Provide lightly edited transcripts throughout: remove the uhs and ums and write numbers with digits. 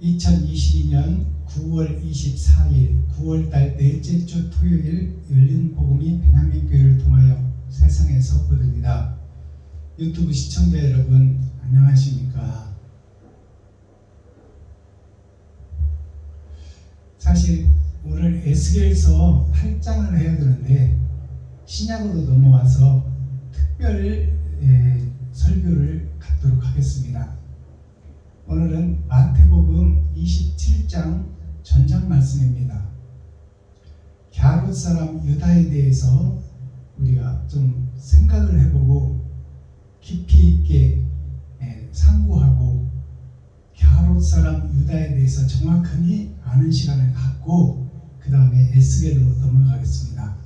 2022년 9월 24일 9월달 넷째 주 토요일 열린 복음이 베냐민교회를 통하여 세상에 선포됩니다. 유튜브 시청자 여러분 안녕하십니까? 사실 오늘 에스겔서 8장을 해야 되는데 신약으로 넘어와서 특별 설교를 갖도록 하겠습니다. 오늘은 마태복음 27장 전장 말씀입니다. 갸롯 사람 유다에 대해서 우리가 좀 생각을 해보고 깊이 있게 상고하고 갸롯 사람 유다에 대해서 정확하게 아는 시간을 갖고 그 다음에 에스겔로 넘어가겠습니다.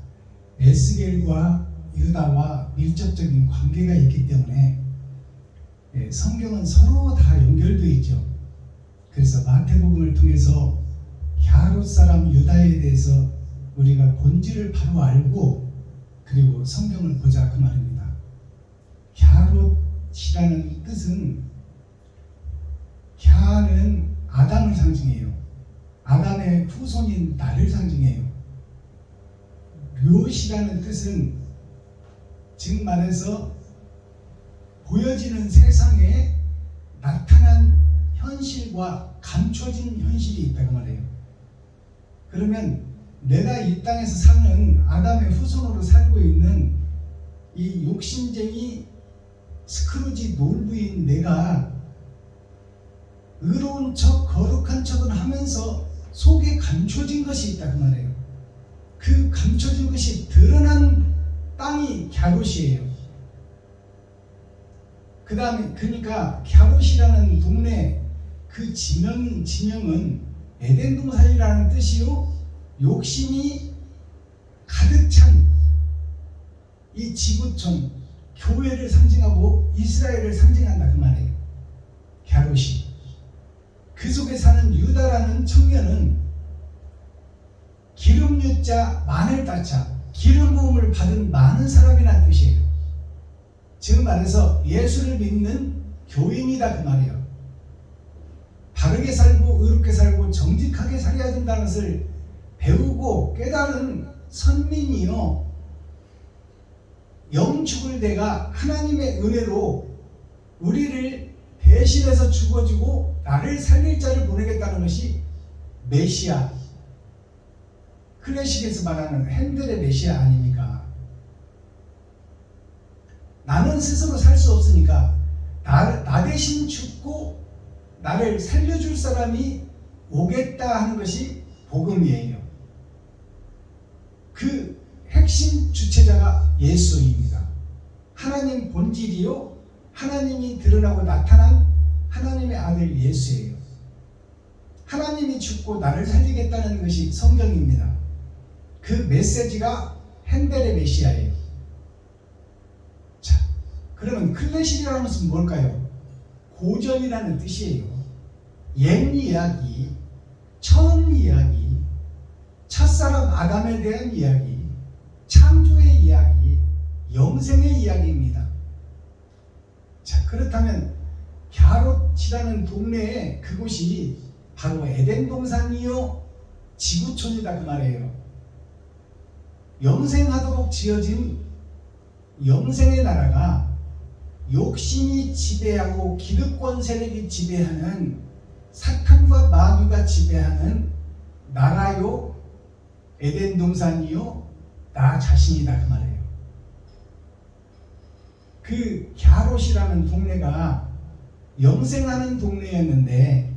에스겔과 유다와 밀접적인 관계가 있기 때문에 성경은 서로 다 연결되어 있죠. 그래서 마태복음을 통해서 갸롯 사람 유다에 대해서 우리가 본질을 바로 알고 그리고 성경을 보자 그 말입니다. 갸롯이라는 뜻은 갸는 아담을 상징해요. 아담의 후손인 나를 상징해요. 롯이라는 뜻은 즉 말해서 보여지는 세상에 나타난 현실과 감춰진 현실이 있다고 말해요. 그러면 내가 이 땅에서 사는 아담의 후손으로 살고 있는 이 욕심쟁이 스크루지 놀부인 내가 의로운 척 거룩한 척은 하면서 속에 감춰진 것이 있다고 말해요. 그 감춰진 것이 드러난 땅이 갸롯이에요. 그 다음에 그러니까 갸롯이라는 동네 그 지명은 에덴 동산이라는 뜻이요, 욕심이 가득 찬 이 지구촌 교회를 상징하고 이스라엘을 상징한다 그 말이에요. 갸롯이. 그 속에 사는 유다라는 청년은 기름 유자 마늘 따자 기름 부음을 받은 많은 사람이라는 뜻이에요. 즉 말해서 예수를 믿는 교인이다 그 말이에요. 바르게 살고 의롭게 살고 정직하게 살아야 된다는 것을 배우고 깨달은 선민이요, 영죽을 내가 하나님의 은혜로 우리를 대신해서 죽어주고 나를 살릴 자를 보내겠다는 것이 메시아, 클래식에서 말하는 핸델의 메시아 아닙니까? 나는 스스로 살 수 없으니까 나 대신 죽고 나를 살려줄 사람이 오겠다 하는 것이 복음이에요. 그 핵심 주체자가 예수입니다. 하나님 본질이요, 하나님이 드러나고 나타난 하나님의 아들 예수예요. 하나님이 죽고 나를 살리겠다는 것이 성경입니다. 그 메시지가 핸델의 메시아예요. 자, 그러면 클래식이라는 것은 뭘까요? 고전이라는 뜻이에요. 옛 이야기, 처음 이야기, 첫사람 아담에 대한 이야기, 창조의 이야기, 영생의 이야기입니다. 자, 그렇다면 갸롯이라는 동네에 그곳이 바로 에덴 동산이요 지구촌이다 그 말이에요. 영생하도록 지어진 영생의 나라가 욕심이 지배하고 기득권 세력이 지배하는 사탄과 마귀가 지배하는 나라요 에덴 동산이요 나 자신이다 그 말이에요. 그 갸롯이라는 동네가 영생하는 동네였는데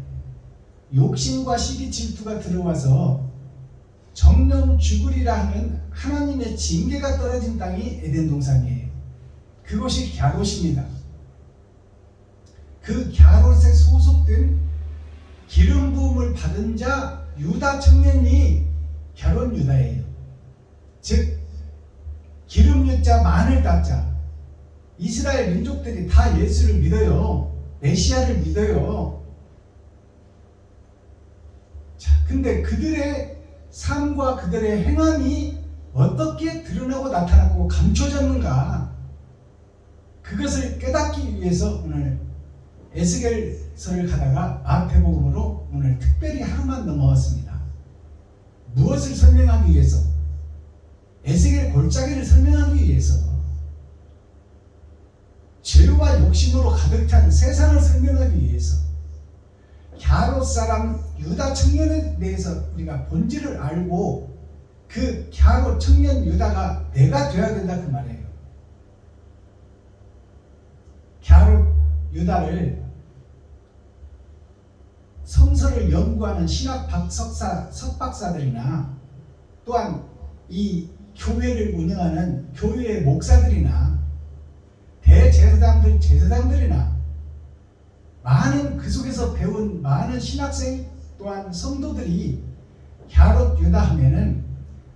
욕심과 시기 질투가 들어와서 정령 죽으리라 하는 하나님의 징계가 떨어진 땅이 에덴 동산이에요. 그것이 갸롯입니다. 그 갸롯에 소속된 기름 부음을 받은 자 유다 청년이 갸롯 유다예요. 즉 기름 유자 마늘 따자 이스라엘 민족들이 다 예수를 믿어요. 메시아를 믿어요. 자, 근데 그들의 삶과 그들의 행함이 어떻게 드러나고 나타나고 감춰졌는가, 그것을 깨닫기 위해서 오늘 에스겔서를 가다가 마태복음으로 오늘 특별히 하루만 넘어왔습니다. 무엇을 설명하기 위해서? 에스겔 골짜기를 설명하기 위해서, 죄와 욕심으로 가득 찬 세상을 설명하기 위해서, 갸롯 사람 유다 청년에 대해서 우리가 본질을 알고 그 갸롯 청년 유다가 내가 되어야 된다 그 말이에요. 갸롯 유다를 성서를 연구하는 신학 석박사들이나 또한 이 교회를 운영하는 교회의 목사들이나 제사장들이나 많은 그 속에서 배운 많은 신학생 또한 성도들이 갸롯 유다 하면은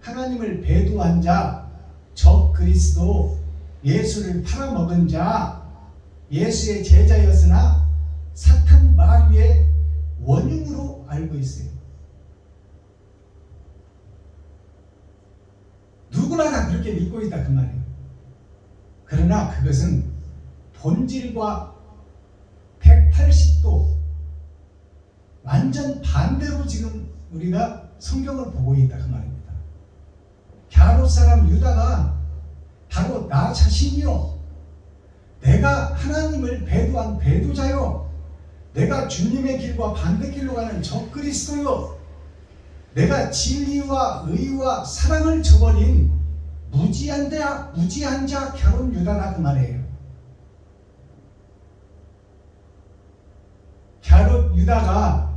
하나님을 배도한 자, 적 그리스도, 예수를 팔아먹은 자, 예수의 제자였으나 사탄 마귀의 원흉으로 알고 있어요. 누구나 다 그렇게 믿고 있다 그 말이에요. 그러나 그것은 본질과 180도 완전 반대로 지금 우리가 성경을 보고 있다 그 말입니다. 갸롯 사람 유다가 바로 나 자신이요, 내가 하나님을 배도한 배도자요, 내가 주님의 길과 반대길로 가는 적그리스도요, 내가 진리와 의와 사랑을 저버린 무지한 자 갸롯 유다다 그 말이에요. 갸롯 유다가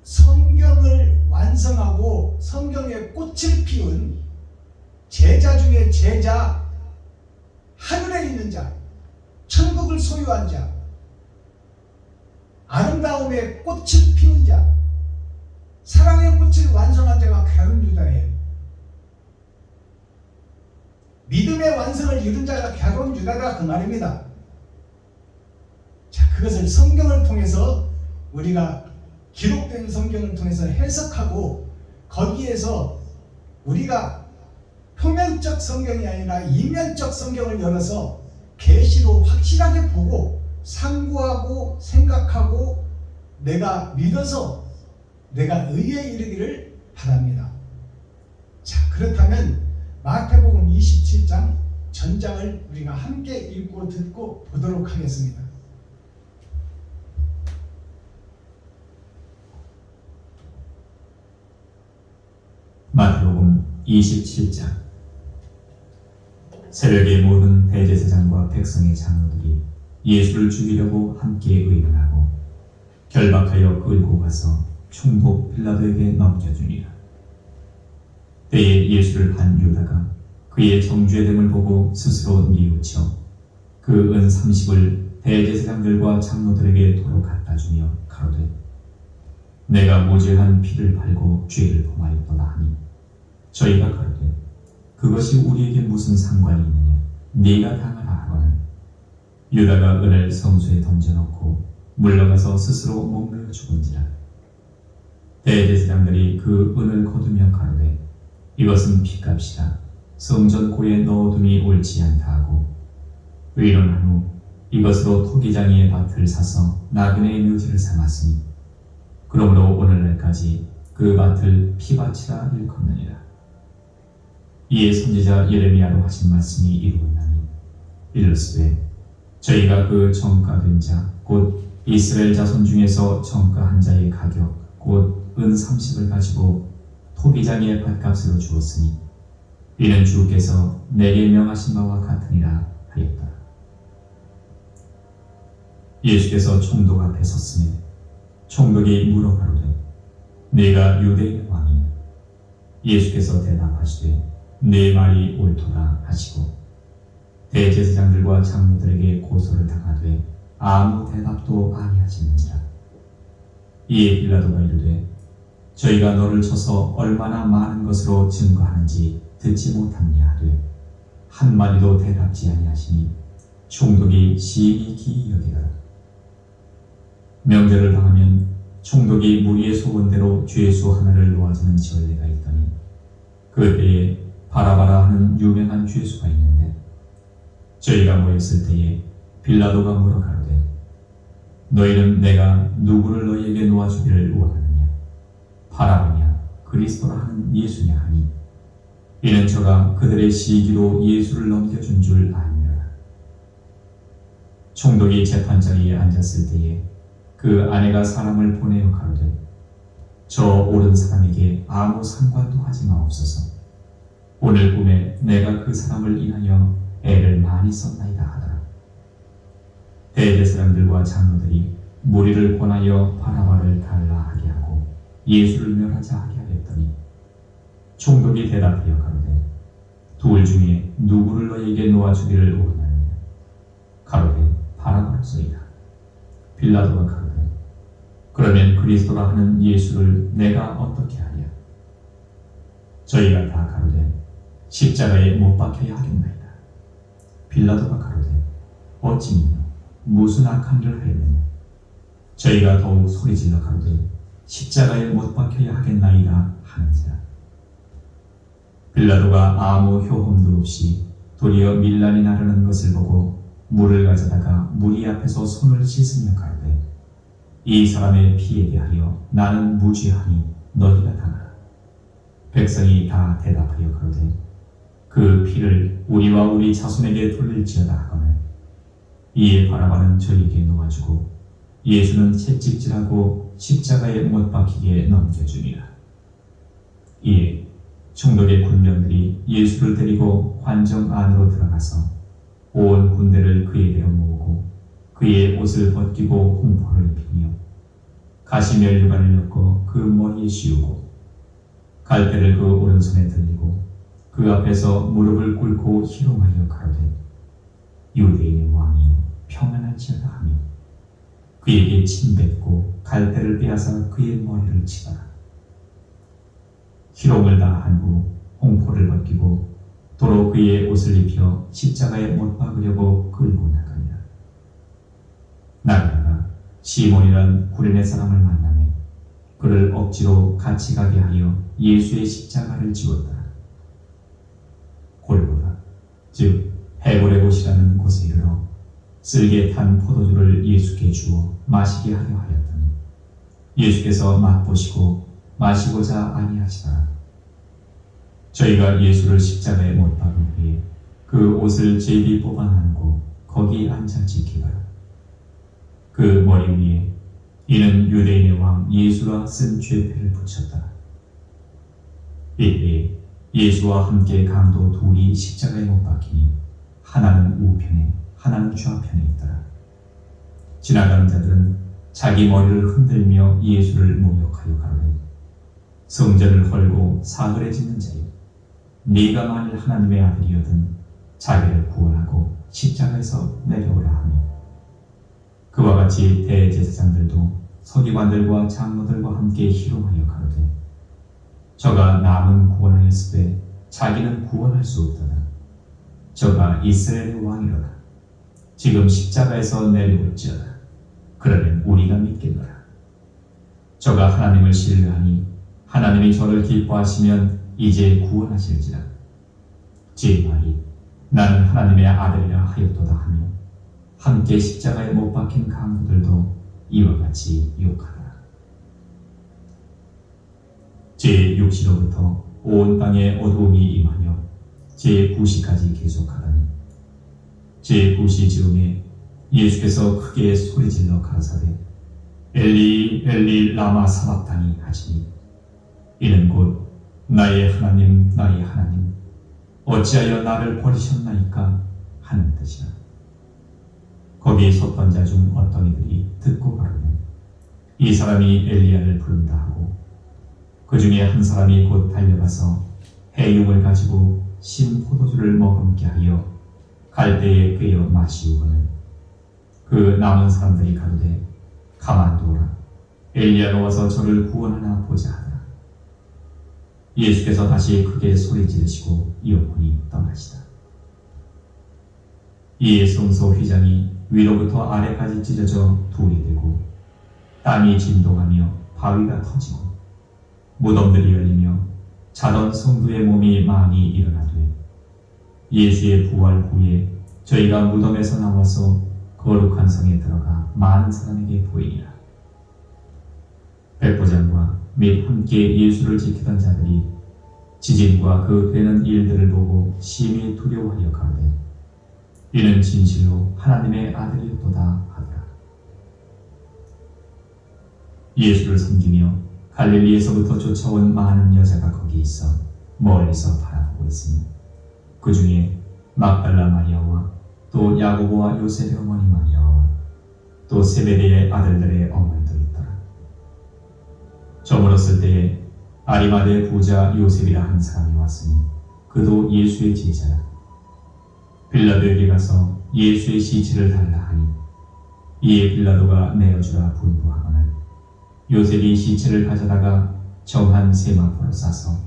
성경을 완성하고 성경에 꽃을 피운 제자 중에 제자, 하늘에 있는 자, 천국을 소유한 자, 아름다움의 꽃을 피운 자, 사랑의 꽃을 완성한 자가 갸롯 유다예요. 믿음의 완성을 이룬 자가 갸롯 유다다 그 말입니다. 자, 그것을 성경을 통해서 우리가 기록된 성경을 통해서 해석하고 거기에서 우리가 표면적 성경이 아니라 이면적 성경을 열어서 계시로 확실하게 보고 상고하고 생각하고 내가 믿어서 내가 의에 이르기를 바랍니다. 자, 그렇다면 마태복음 27장 전장을 우리가 함께 읽고 듣고 보도록 하겠습니다. 마태복음 27장. 새벽에 모든 대제사장과 백성의 장로들이 예수를 죽이려고 함께 의논하고 결박하여 끌고 가서 총독 빌라도에게 넘겨주니라. 때에 예수를 반 유다가 그의 정죄 됨을 보고 스스로 뉘우쳐 그 은 30을 대제사장들과 장로들에게 도로 갖다 주며 가로되 내가 무죄한 피를 팔고 죄를 범하였도다 하니 저희가 가로되 그것이 우리에게 무슨 상관이 있느냐, 네가 당하라 하거늘 유다가 은을 성소에 던져놓고 물러가서 스스로 목매어 죽은지라. 대제사장들이 그 은을 거두며 가로되 이것은 핏값이라 성전 고에 넣어둠이 옳지 않다 하고 의논한 후 이것으로 토기장이의 밭을 사서 나그네의 묘지를 삼았으니 그러므로 오늘날까지 그 밭을 피밭이라 일컫느니라. 이에 선지자 예레미야로 하신 말씀이 이루어나니 이르시되 저희가 그 정가된 자 곧 이스라엘 자손 중에서 정가한 자의 가격 곧 은 30을 가지고 토기장이의 밭값으로 주었으니 이는 주께서 내게 명하신 바와 같으니라 하였다. 예수께서 총독 앞에 섰으니 총독이 물어 가로되 네가 유대인의 왕이냐? 예수께서 대답하시되 네 말이 옳도다 하시고 대제사장들과 장로들에게 고소를 당하되 아무 대답도 아니하시는지라. 이에 빌라도가 이르되 저희가 너를 쳐서 얼마나 많은 것으로 증거하는지 듣지 못함냐 하되 한마디도 대답지 아니하시니 총독이 심히 기이 여기더라. 명절을 당하면 총독이 무리의 소원대로 죄수 하나를 놓아주는 전례가 있더니 그때에 바라바라 하는 유명한 죄수가 있는데 저희가 모였을 때에 빌라도가 물어 가로되 너희는 내가 누구를 너희에게 놓아주기를 원하느냐? 바라보냐? 그리스도라 하는 예수냐 하니, 이는 저가 그들의 시기로 예수를 넘겨준 줄 아니라. 총독이 재판자리에 앉았을 때에 그 아내가 사람을 보내어 가로되, 저 옳은 사람에게 아무 상관도 하지 마옵소서. 오늘 꿈에 내가 그 사람을 인하여 애를 많이 썼나이다 하더라. 대제사장들과 장로들이 무리를 권하여 바라바를 달라 하게 하고 예수를 멸하자 하게 하였더니, 총독이 대답하여 가로되, 둘 중에 누구를 너희에게 놓아주기를 원하느냐? 가로되, 바라바로소이다. 빌라도가 가로되, 그러면 그리스도라 하는 예수를 내가 어떻게 하랴? 저희가 다 가로되, 십자가에 못 박혀야 하겠나이다. 빌라도가 가로되, 어찌미뇨? 무슨 악한 일을 하였느냐? 저희가 더욱 소리질러 가로되, 십자가에 못 박혀야 하겠나이다 하는지라. 빌라도가 아무 효험도 없이 도리어 밀란이 나르는 것을 보고 물을 가져다가 무리 앞에서 손을 씻으며 가로되, 이 사람의 피에 대하여 나는 무죄하니 너희가 당하라. 백성이 다 대답하여 가로되, 그 피를 우리와 우리 자손에게 돌릴지어다 하거늘. 이에 바라바는 저희에게 놓아주고 예수는 채찍질하고 십자가에 못 박히게 넘겨주니라. 이에 총독의 군병들이 예수를 데리고 관정 안으로 들어가서 온 군대를 그에게로 모으고 그의 옷을 벗기고 홍포를 입히며 가시면류관을 엮어 그 머리에 씌우고 갈대를 그 오른손에 들리고 그 앞에서 무릎을 꿇고 희롱하여 가로되, 유대인의 왕이여 평안할지어다 하며 그에게 침뱉고 갈대를 빼앗아 그의 머리를 치더라. 희롱을 다 한 후 홍포를 벗기고 도로 그의 옷을 입혀 십자가에 못 박으려고 끌고 나가니라. 나가다가 시몬이란 구레네 사람을 만나매 그를 억지로 같이 가게 하여 예수의 십자가를 지웠더라. 골고다, 즉 해골의 곳이라는 곳에 이르러 쓸개 탄 포도주를 예수께 주어 마시게 하려 하였더니 예수께서 맛보시고 마시고자 아니하시더라. 저희가 예수를 십자가에 못 박은 후에 그 옷을 제비 뽑아내고 거기 앉아 지키더라. 그 머리 위에 이는 유대인의 왕 예수라 쓴 죄패를 붙였더라. 이때 예수와 함께 강도 둘이 십자가에 못 박히니 하나는 우편에 하나는 좌편에 있더라. 지나가는 자들은 자기 머리를 흔들며 예수를 모욕하여 가로되, 성전을 헐고 사흘에 짓는 자여, 네가 만일 하나님의 아들이거든 자기를 구원하고 십자가에서 내려오라 하며, 그와 같이 대제사장들도 서기관들과 장로들과 함께 희롱하여 가로되, 저가 남은 구원하였으되 자기는 구원할 수 없도다. 저가 이스라엘의 왕이로다. 지금 십자가에서 내려올지어다. 그러면 우리가 믿겠노라. 저가 하나님을 신뢰하니 하나님이 저를 기뻐하시면 이제 구원하실지라. 제 말이 나는 하나님의 아들이라 하였도다 하며 함께 십자가에 못 박힌 강도들도 이와 같이 욕하더라. 제6시로부터 온 땅에 어두움이 임하여 제9시까지 계속하더니 제9시 즈음에 예수께서 크게 소리질러 가라사대, 엘리 엘리 라마 사박다니 하시니, 이는 곧 나의 하나님 나의 하나님 어찌하여 나를 버리셨나이까 하는 뜻이라. 거기 섰던 자 중 어떤 이들이 듣고 가로되, 이 사람이 엘리야를 부른다 하고, 그 중에 한 사람이 곧 달려가서 해육을 가지고 신 포도주를 머금게 하여 갈대에 꿰어 마시우거늘, 그 남은 사람들이 가로되, 가만두어라. 엘리야가 와서 저를 구원하나 보자 하더라. 예수께서 다시 크게 소리 지르시고 이어폰이 떠나시다. 이에 성소 휘장이 위로부터 아래까지 찢어져 둘이 되고 땅이 진동하며 바위가 터지고 무덤들이 열리며 자던 성도의 몸이 많이 일어나되, 예수의 부활 후에 저희가 무덤에서 나와서 거룩한 성에 들어가 많은 사람에게 보이니라. 백부장과 및 함께 예수를 지키던 자들이 지진과 그 되는 일들을 보고 심히 두려워하여 가로되 이는 진실로 하나님의 아들이었도다 하더라. 예수를 섬기며 갈릴리에서부터 쫓아온 많은 여자가 거기 있어 멀리서 바라보고 있으니 그 중에 막달라 마리아와 또 야고보와 요셉의 어머니 마리아와 또 세베대의 아들들의 어머니도 있더라. 저물었을 때에 아리마대 부자 요셉이라 한 사람이 왔으니 그도 예수의 제자라. 빌라도에게 가서 예수의 시체를 달라 하니 이에 빌라도가 내어주라 분부하거늘 요셉이 시체를 가져다가 정한 세마포로 싸서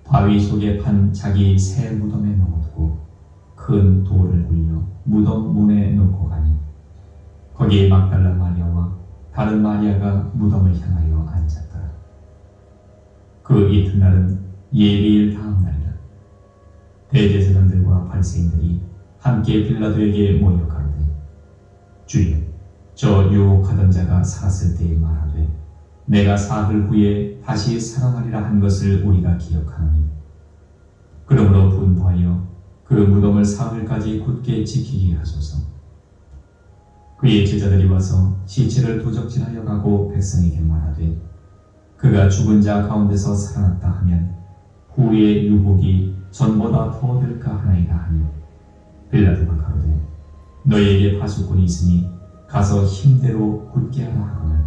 바위 속에 판 자기 새 무덤에 넣어두고 큰 돌을 굴려 무덤 문에 놓고 가니 거기에 막달라 마리아와 다른 마리아가 무덤을 향하여 앉았더라. 그 이튿날은 예리일 다음 날이라. 대제사장들과 바리새인들이 함께 빌라도에게 모여 가로되 주여, 저 유혹하던 자가 살았을 때에 말하되 내가 사흘 후에 다시 살아나리라 한 것을 우리가 기억하노니 그러므로 분부하여 그 무덤을 사흘까지 굳게 지키게 하소서. 그의 제자들이 와서 시체를 도적질하여 가고 백성에게 말하되 그가 죽은 자 가운데서 살아났다 하면 후의 유혹이 전보다 더 될까 하나이다 하니 빌라도가 가로되 너희에게 파수꾼이 있으니 가서 힘대로 굳게 하라 하거늘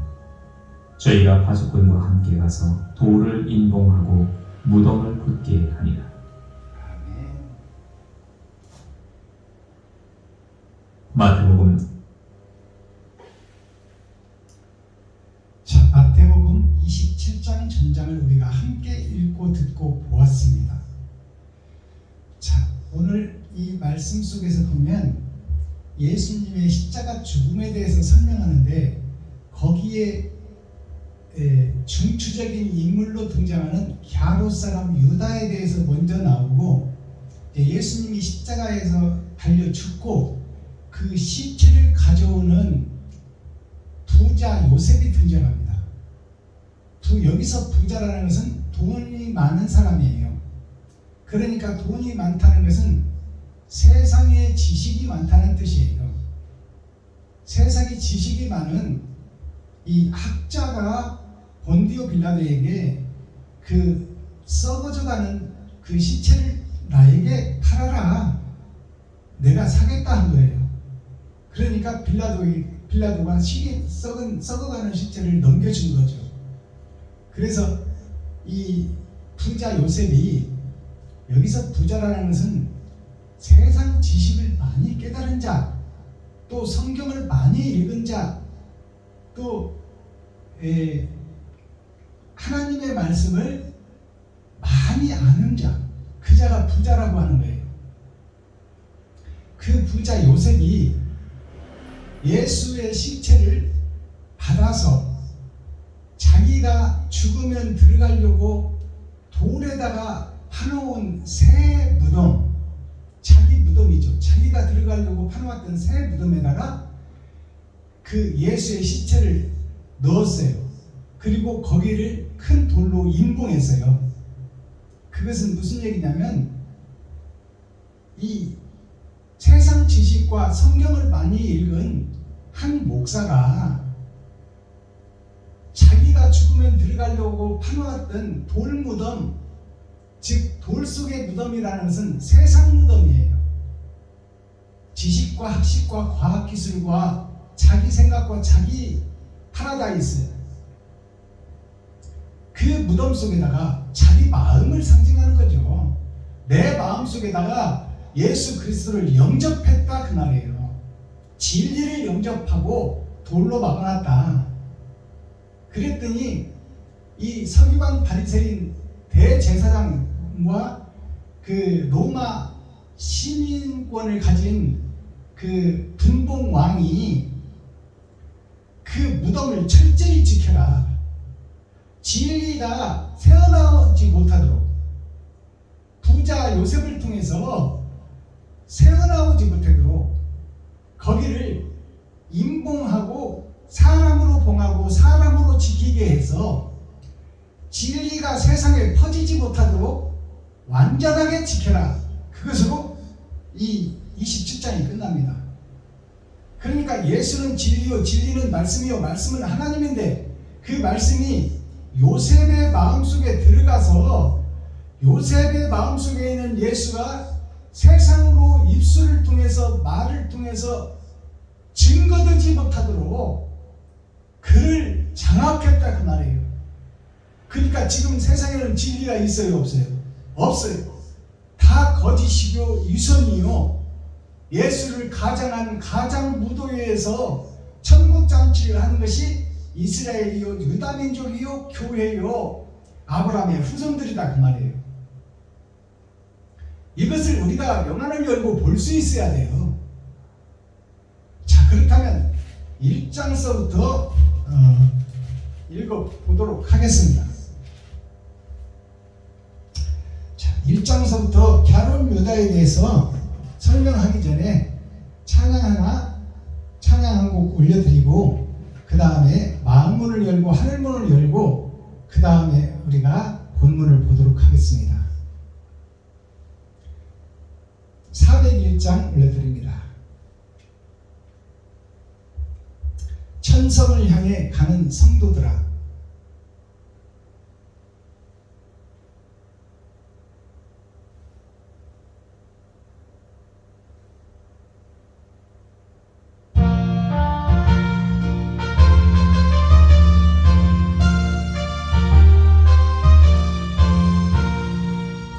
저희가 파수꾼과 함께 가서 돌을 인봉하고 무덤을 굳게 하니라. 아멘. 마태복음 자, 마태복음 27장 전장을 우리가 함께 읽고 듣고 보았습니다. 자, 오늘 이 말씀 속에서 보면 예수님의 십자가 죽음에 대해서 설명하는데 거기에 중추적인 인물로 등장하는 갸롯 사람 유다에 대해서 먼저 나오고 예수님이 십자가에서 달려 죽고 그 시체를 가져오는 부자 요셉이 등장합니다. 여기서 부자라는 것은 돈이 많은 사람이에요. 그러니까 돈이 많다는 것은 세상에 지식이 많다는 뜻이에요. 세상에 지식이 많은 이 학자가 본디오 빌라도에게 그 썩어져가는 그 시체를 나에게 팔아라. 내가 사겠다 한 거예요. 그러니까 빌라도가 썩어가는 시체를 넘겨준 거죠. 그래서 이 부자 요셉이 여기서 부자라는 것은 세상 지식을 많이 깨달은 자, 또 성경을 많이 읽은 자, 또 하나님의 말씀을 많이 아는 자, 그 자가 부자라고 하는 거예요. 그 부자 요셉이 예수의 시체를 받아서 자기가 죽으면 들어가려고 돌에다가 파놓은 새 무덤, 자기 무덤이죠. 자기가 들어가려고 파놓았던 새 무덤에다가 그 예수의 시체를 넣었어요. 그리고 거기를 큰 돌로 인봉했어요. 그것은 무슨 얘기냐면 이 세상 지식과 성경을 많이 읽은 한 목사가 자기가 죽으면 들어가려고 파놓았던 돌무덤, 즉 돌 속의 무덤이라는 것은 세상 무덤이에요. 지식과 학식과 과학기술과 자기 생각과 자기 파라다이스, 그 무덤 속에다가 자기 마음을 상징하는 거죠. 내 마음 속에다가 예수 그리스도를 영접했다 그 말이에요. 진리를 영접하고 돌로 막아놨다. 그랬더니 이 서기관 바리새인 대제사장과 그 로마 시민권을 가진 그 분봉 왕이 그 무덤을 철저히 지켜라. 진리가 새어나오지 못하도록, 부자 요셉을 통해서 새어나오지 못하도록 거기를 임봉하고 사람으로 봉하고 사람으로 지키게 해서 진리가 세상에 퍼지지 못하도록 완전하게 지켜라. 그것으로 이 27장이 끝납니다. 그러니까 예수는 진리요, 진리는 말씀이요, 말씀은 하나님인데 그 말씀이 요셉의 마음속에 들어가서 요셉의 마음속에 있는 예수가 세상으로 입술을 통해서 말을 통해서 증거되지 못하도록 그를 장악했다 그 말이에요. 그러니까 지금 세상에는 진리가 있어요, 없어요? 없어요. 다 거짓이요, 유선이요. 예수를 가장한 가장 무도회에서 천국 잔치를 하는 것이 이스라엘이요, 유다민족이요, 교회요, 아브라함의 후손들이다 그 말이에요. 이것을 우리가 영안을 열고 볼 수 있어야 돼요. 자, 그렇다면 1장서부터 읽어보도록 하겠습니다. 자, 1장서부터 갸론 유다에 대해서 설명하기 전에 찬양 한 곡 올려드리고 그 다음에 마음문을 열고 하늘문을 열고 그 다음에 우리가 본문을 보도록 하겠습니다. 401장 올려드립니다. 천성을 향해 가는 성도들아,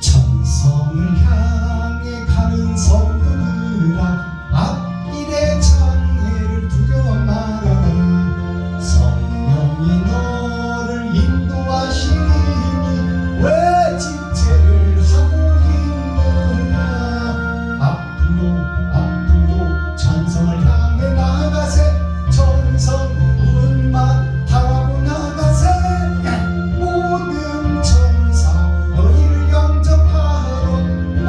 천성을 향해 가는 성도들아, 앞길에 장애를 두려 말아라. 성령이 너를 인도하시니 왜 지체를 하고 있느냐. 앞으로 천성을 향해 나가세. 천성 문만 바라보 나가세. 모든 천사 너희를 영접하러 문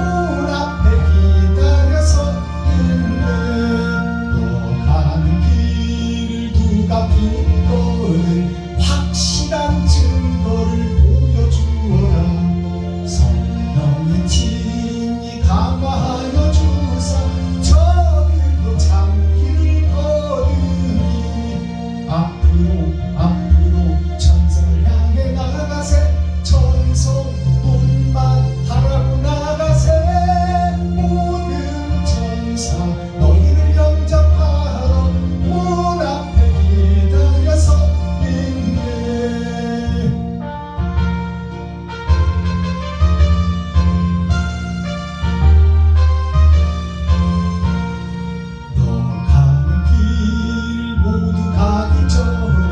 앞에 기다려서 있네. 너 가는 길을 누가 비거든 확실한 증거를 보여주어라. 성령의 진이 강화하여 주사 저들도 참기를 거두니. 앞으로 천성을 향해 나가세. 천성 문만 바라고 나가세. 모든 천사 너희를 영접하러 문 앞에 기다려서 있네. 너 가는 길 모두 가기 전에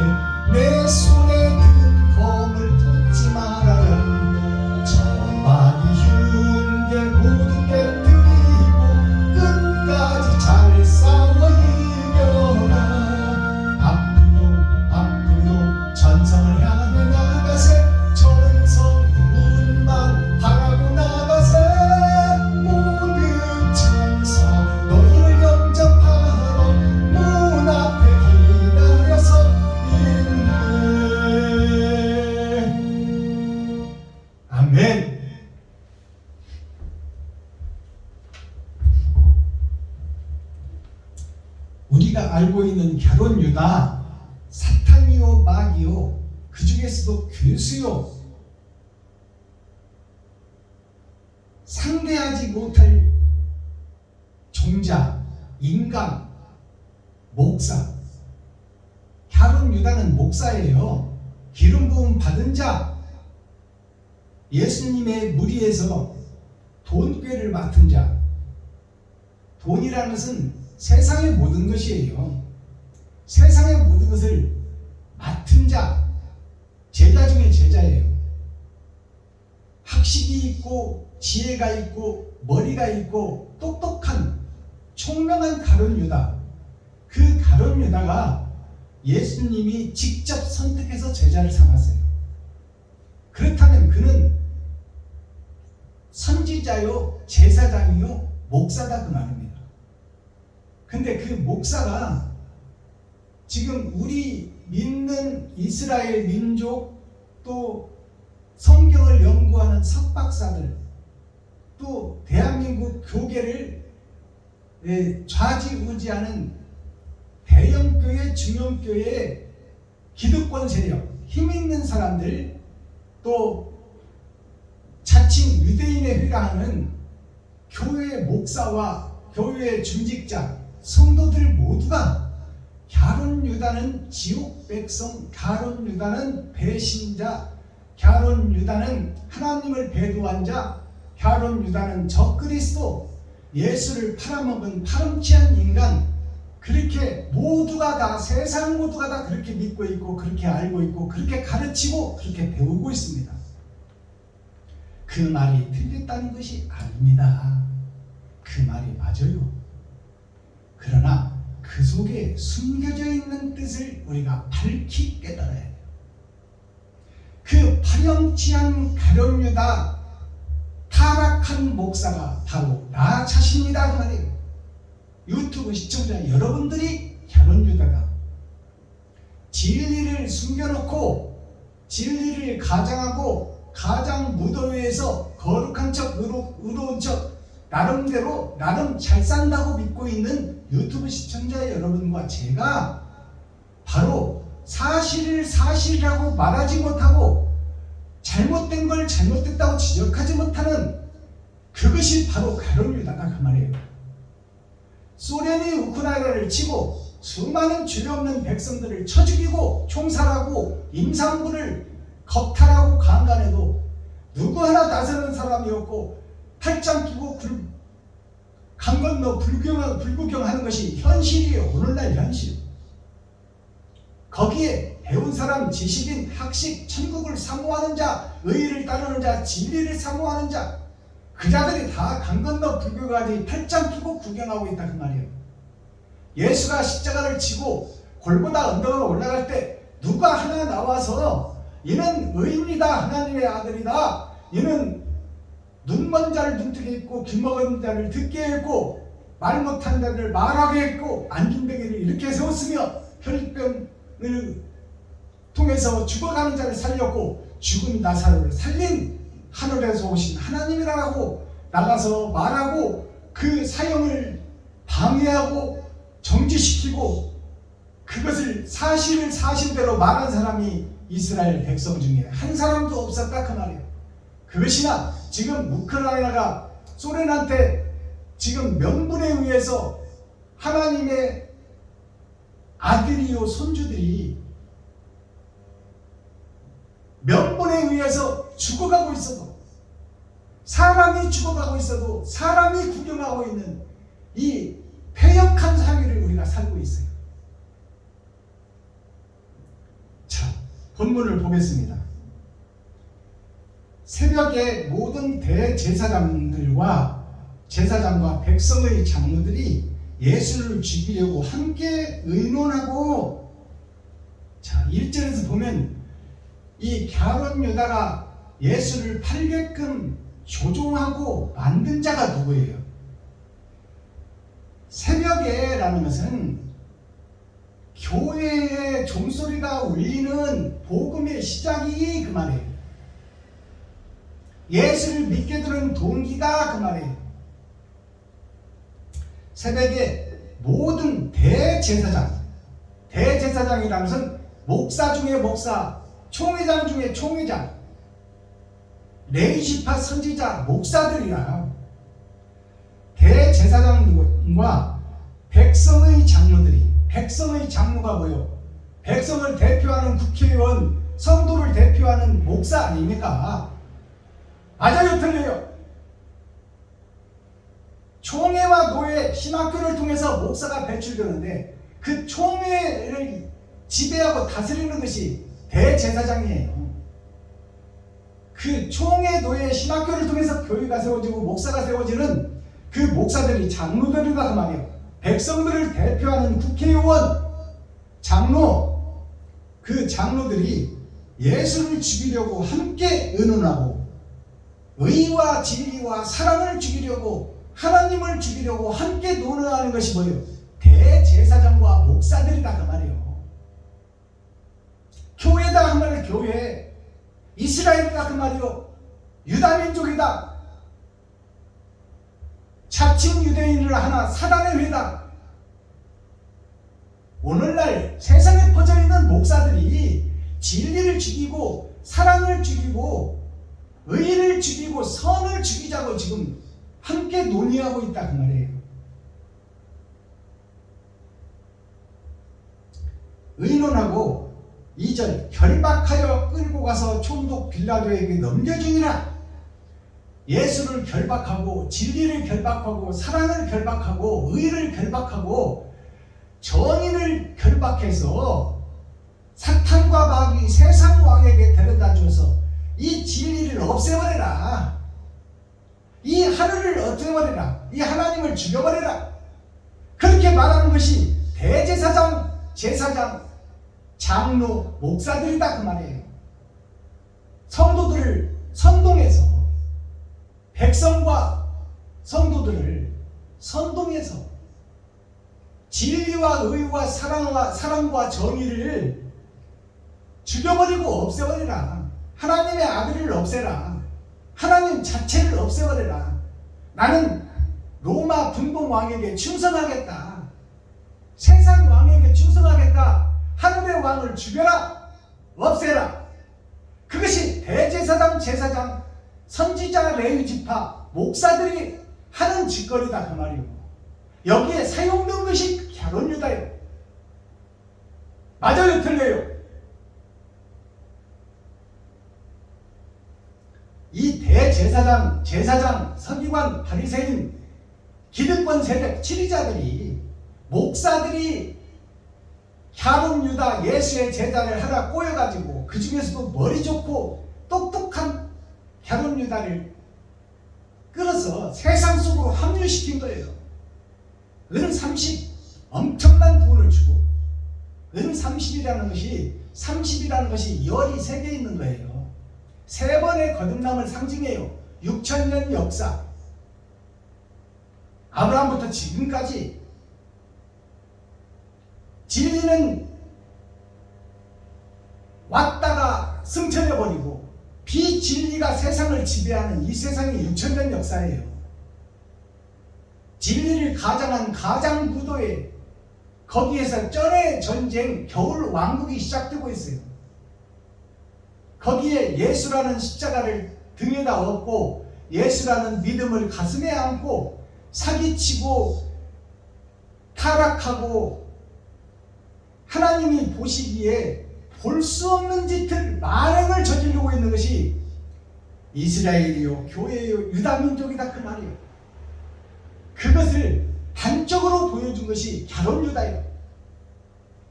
내 손에 든 검을 놓지 말아라. 저만이 흉계 모두 깨뜨리고 끝까지 잘 싸워 이겨라. 앞으로 천성을 향해 나가세. 천성 문만 바라고 나가세. 모든 천사 너희를 영접하러 문 앞에 기다려서 있네. 아멘. 우리가 알고 있는 갸론 유다, 사탄이요 마귀요, 그 중에서도 괴수요, 상대하지 못할 종자, 인간, 목사. 갸론 유다는 목사예요. 기름 부음 받은 자, 예수님의 무리에서 돈꾀를 맡은 자. 돈이라는 것은 세상의 모든 것이에요. 세상의 모든 것을 맡은 자, 제자 중에 제자예요. 학식이 있고 지혜가 있고 머리가 있고 똑똑한 총명한 갸론 유다. 그 갸론 유다가 예수님이 직접 선택해서 제자를 삼았어요. 그렇다면 그는 선지자요, 제사장이요, 목사다 그 말입니다. 근데 그 목사가 지금 우리 믿는 이스라엘 민족, 또 성경을 연구하는 석박사들, 또 대한민국 교계를 좌지우지하는 대형교회, 중형교회, 기득권 세력, 힘있는 사람들, 또 자칭 유대인에 회당하는 교회 목사와 교회 중직자, 성도들 모두가 갸론 유다는 지옥 백성, 갸론 유다는 배신자, 갸론 유다는 하나님을 배도한 자, 갸론 유다는 적그리스도, 예수를 팔아먹은 파렴치한 인간, 그렇게 모두가 다, 세상 모두가 다 그렇게 믿고 있고, 그렇게 알고 있고, 그렇게 가르치고, 그렇게 배우고 있습니다. 그 말이 틀렸다는 것이 아닙니다. 그 말이 맞아요. 그러나 그 속에 숨겨져 있는 뜻을 우리가 밝히 깨달아야 돼요. 그 파렴치한 갸론 유다, 타락한 목사가 바로 나 자신이다 그 말이에요. 유튜브 시청자 여러분들이 갸론 유다다. 진리를 숨겨놓고 진리를 가장하고 가장 무도회에서 거룩한 척, 의로운 척, 나름대로 나름 잘 산다고 믿고 있는 유튜브 시청자 여러분과 제가 바로 사실을 사실이라고 말하지 못하고 잘못된 걸 잘못됐다고 지적하지 못하는 그것이 바로 갸론 유다다 그 말이에요. 소련이 우크라이나를 치고 수많은 죄 없는 백성들을 쳐 죽이고 총살하고 임산부를 겁탈하고 강간해도 누구 하나 나서는 사람이 없고 팔짱 끼고 강 건너 불구경하는 것이 현실이에요. 오늘날 현실. 거기에 배운 사람, 지식인, 학식, 천국을 사모하는 자, 의의를 따르는 자, 진리를 사모하는 자, 그 자들이 다 강 건너 불교가지 팔짱 끼고 구경하고 있다 그 말이에요. 예수가 십자가를 지고 골고다 언덕으로 올라갈 때 누가 하나 나와서 이는 의인이다, 하나님의 아들이다, 이는 눈먼 자를 눈뜨게 했고 귀 먹은 자를 듣게 했고 말 못한 자를 말하게 했고 안진뱅이를 이렇게 세웠으며 혈병을 통해서 죽어가는 자를 살렸고 죽은 나사로를 살린 하늘에서 오신 하나님이라고 나가서 말하고 그 사형을 방해하고 정지시키고 그것을 사실을 사실대로 말한 사람이 이스라엘 백성 중에 한 사람도 없었다 그 말이에요. 그것이나 지금 우크라이나가 소련한테 지금 명분에 의해서 하나님의 아들이요 손주들이 명분에 의해서 죽어가고 있어도, 사람이 죽어가고 있어도 사람이 구경하고 있는 이 패역한 사회를 우리가 살고 있어요. 자, 본문을 보겠습니다. 새벽에 모든 대제사장들과 제사장과 백성의 장로들이 예수를 죽이려고 함께 의논하고, 자 1절에서 보면 이 갸론 유다가 예수를 팔게끔 조종하고 만든 자가 누구예요? 새벽에 라는 것은 교회의 종소리가 울리는 복음의 시작이 그 말이에요. 예수를 믿게 되는 동기가 그 말이에요. 새벽에 모든 대제사장이라는 것은 목사 중에 목사, 총회장 중에 총회장, 레위지파 선지자, 목사들이라 대제사장과 백성의 장로들이, 백성의 장로가 뭐요? 백성을 대표하는 국회의원, 성도를 대표하는 목사 아닙니까? 맞아요, 틀려요? 총회와 노회, 신학교를 통해서 목사가 배출되는데 그 총회를 지배하고 다스리는 것이 대제사장이에요. 그 총회, 노회, 신학교를 통해서 교회가 세워지고 목사가 세워지는 그 목사들이 장로들이다 그 말이에요. 백성들을 대표하는 국회의원, 장로, 그 장로들이 예수를 죽이려고 함께 의논하고 의와 진리와 사랑을 죽이려고, 하나님을 죽이려고 함께 논의하는 것이 뭐예요? 대제사장과 목사들이다 그 말이에요. 교회다 한 말이에요. 교회. 이스라엘이다 그 말이요. 유다민족이다. 자칭 유대인을 하나 사단의 회다. 오늘날 세상에 퍼져있는 목사들이 진리를 죽이고 사랑을 죽이고 의를 죽이고 선을 죽이자고 지금 함께 논의하고 있다 그 말이에요. 의논하고 2절 결박하여 끌고 가서 총독 빌라도에게 넘겨주니라. 예수를 결박하고 진리를 결박하고 사랑을 결박하고 의를 결박하고 정의를 결박해서 사탄과 마귀 세상 왕에게 데려다 줘서 이 진리를 없애버려라. 이 하늘을 없애버려라. 이 하나님을 죽여버려라. 그렇게 말하는 것이 대제사장, 제사장, 장로, 목사들이다 그 말이에요. 성도들을 선동해서 백성과 성도들을 선동해서 진리와 의와 사랑과 정의를 죽여버리고 없애버리라. 하나님의 아들을 없애라. 하나님 자체를 없애버리라. 나는 로마 분봉 왕에게 충성하겠다. 세상 왕에게 충성하겠다. 하늘의 왕을 죽여라. 없애라. 그것이 대제사장, 제사장, 선지자, 레위 지파, 목사들이 하는 짓거리다 그 말이고, 여기에 사용된 것이 갸론 유다예요. 맞아요, 틀려요? 이 대제사장, 제사장, 서기관, 바리새인, 기득권 세력, 치리자들이, 목사들이 갸론 유다 예수의 제자를 하나 꼬여가지고 그 중에서도 머리 좋고 똑똑한 갸론 유다를 끌어서 세상 속으로 합류시킨 거예요. 은 30, 엄청난 돈을 주고, 은 30이라는 것이 열이 3개 있는 거예요. 3번의 거듭남을 상징해요. 6,000년 역사. 아브라함부터 지금까지 진리는 왔다가 승천해버리고 비진리가 세상을 지배하는 이 세상이 6,000년 역사예요. 진리를 가장한 가장부도에 거기에서 쩔의 전쟁, 겨울 왕국이 시작되고 있어요. 거기에 예수라는 십자가를 등에다 업고 예수라는 믿음을 가슴에 안고 사기치고 타락하고 하나님이 보시기에 볼 수 없는 짓을 만행을 저지르고 있는 것이 이스라엘이요, 교회요, 유다민족이다 그 말이에요. 그것을 단적으로 보여준 것이 갸론 유다예요.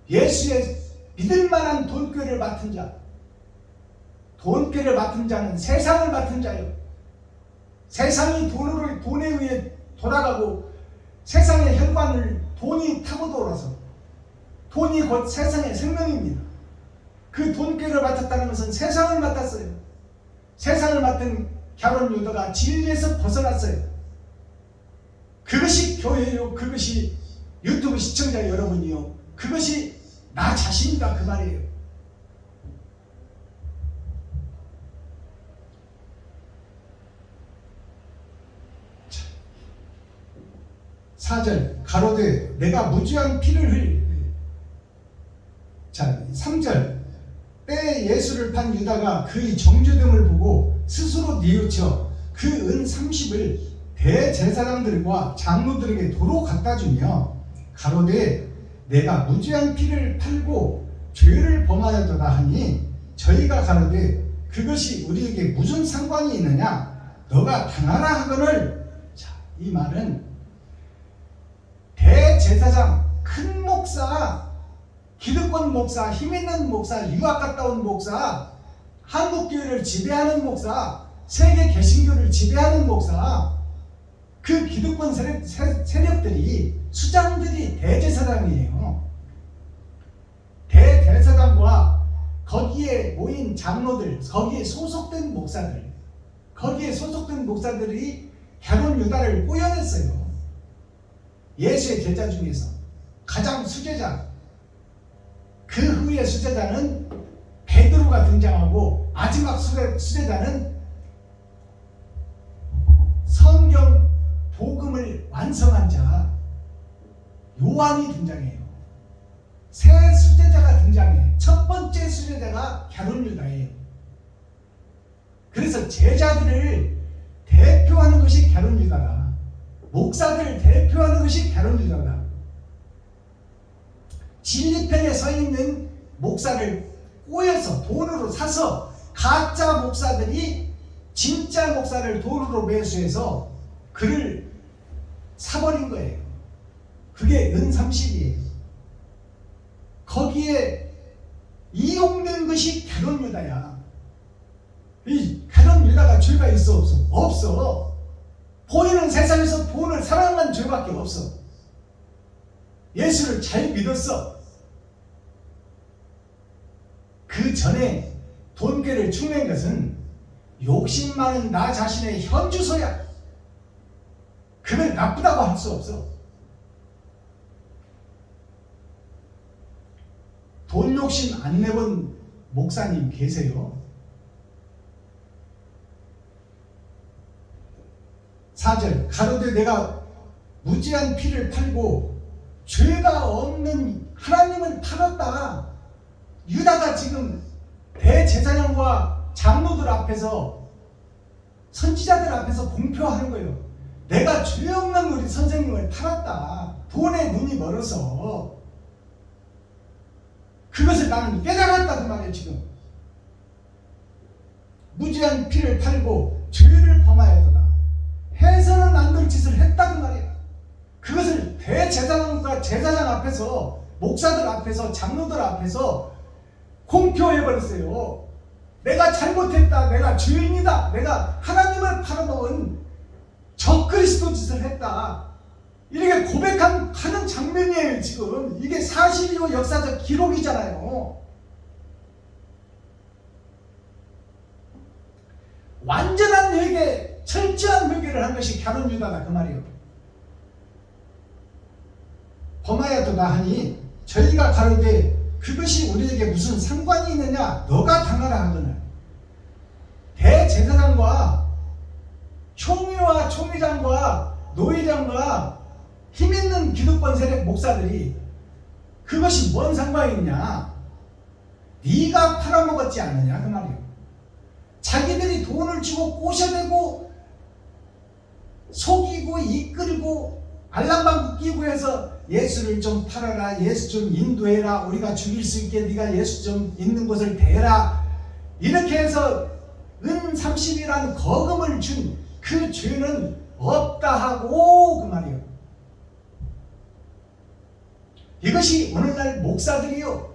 예수의 믿을 만한 돈꾀를 맡은 자, 돈꾀를 맡은 자는 세상을 맡은 자예요. 세상이 돈에 의해 돌아가고 세상의 혈관을 돈이 타고 돌아서 돈이 곧 세상의 생명입니다. 그 돈꾀를 맡았다는 것은 세상을 맡았어요. 세상을 맡은 갸론 유다가 진리에서 벗어났어요. 그것이 교회요, 그것이 유튜브 시청자 여러분이요, 그것이 나 자신이다 그 말이에요. 자, 4절 가로되 내가 무죄한 피를 흘. 자, 3절 때에 예수를 판 유다가 그의 정죄됨을 보고 스스로 뉘우쳐 그 은 30을 대제사장들과 장로들에게 도로 갖다 주며 가로되 내가 무죄한 피를 팔고 죄를 범하였도다 하니 저희가 가로되 그것이 우리에게 무슨 상관이 있느냐 너가 당하라 하거늘. 자, 이 말은 대제사장, 큰 목사, 기득권 목사, 힘있는 목사, 유학 갔다 온 목사, 한국교회를 지배하는 목사, 세계 개신교를 지배하는 목사, 그 기득권 세력들이, 수장들이 대제사장이에요. 대제사장과 거기에 모인 장로들, 거기에 소속된 목사들이 갸론 유다를 꼬여냈어요. 예수의 제자 중에서 가장 수제자, 그 후에 수제자는 베드로가 등장하고 마지막 수레자는 성경 복음을 완성한 자 요한이 등장해요. 새 수제자가 등장해. 첫 번째 수제자가 갸론 유다예요. 그래서 제자들을 대표하는 것이 갸론 유다다. 목사들을 대표하는 것이 갸론 유다다. 진리편에 서 있는 목사를 꼬여서 돈으로 사서 가짜 목사들이 진짜 목사를 돈으로 매수해서 그를 사버린 거예요. 그게 은30이에요. 거기에 이용된 것이 갸론 유다야. 이 갸론 유다가 죄가 있어 없어? 없어. 보이는 세상에서 돈을 사랑한 죄밖에 없어. 예수를 잘 믿었어. 그 전에 돈괴를 축낸 것은 욕심 많은 나 자신의 현주소야. 그걸 나쁘다고 할 수 없어. 돈 욕심 안 내본 목사님 계세요? 4절 가로되 내가 무지한 피를 팔고 죄가 없는 하나님은 팔았다. 유다가 지금 대제사장과 장로들 앞에서 선지자들 앞에서 공표하는 거예요. 내가 죄 없는 우리 선생님을 팔았다. 돈에 눈이 멀어서 그것을 나는 깨달았다 그 말이에요. 지금 무지한 피를 팔고 죄를 범하였다. 해서는 안 될 짓을 했다 그 말이에요. 그것을 대제사장과 제사장 앞에서 목사들 앞에서 장로들 앞에서 공표해버렸어요. 내가 잘못했다. 내가 죄인이다. 내가 하나님을 팔아먹은 적그리스도 짓을 했다. 이렇게 고백하는 장면이에요. 지금 이게 사실이요 역사적 기록이잖아요. 완전한 회개, 철저한 회개를 한 것이 갸론 유다다 그 말이에요. 범하였도다 하니 저희가 가로되 그것이 우리에게 무슨 상관이 있느냐? 너가 당하라 하거늘. 대제사장과 총회와 총회장과 노회장과 힘있는 기득권 세력 목사들이 그것이 뭔 상관이 있냐? 네가 팔아먹었지 않느냐 그 말이에요. 자기들이 돈을 주고 꼬셔대고 속이고 이끌고 알랑방구 끼고 해서 예수를 좀 팔아라, 예수 좀 인도해라, 우리가 죽일 수 있게 네가 예수 좀 있는 곳을 대라, 이렇게 해서 은30이라는 거금을 준 그 죄는 없다 하고 그 말이에요. 이것이 오늘날 목사들이요,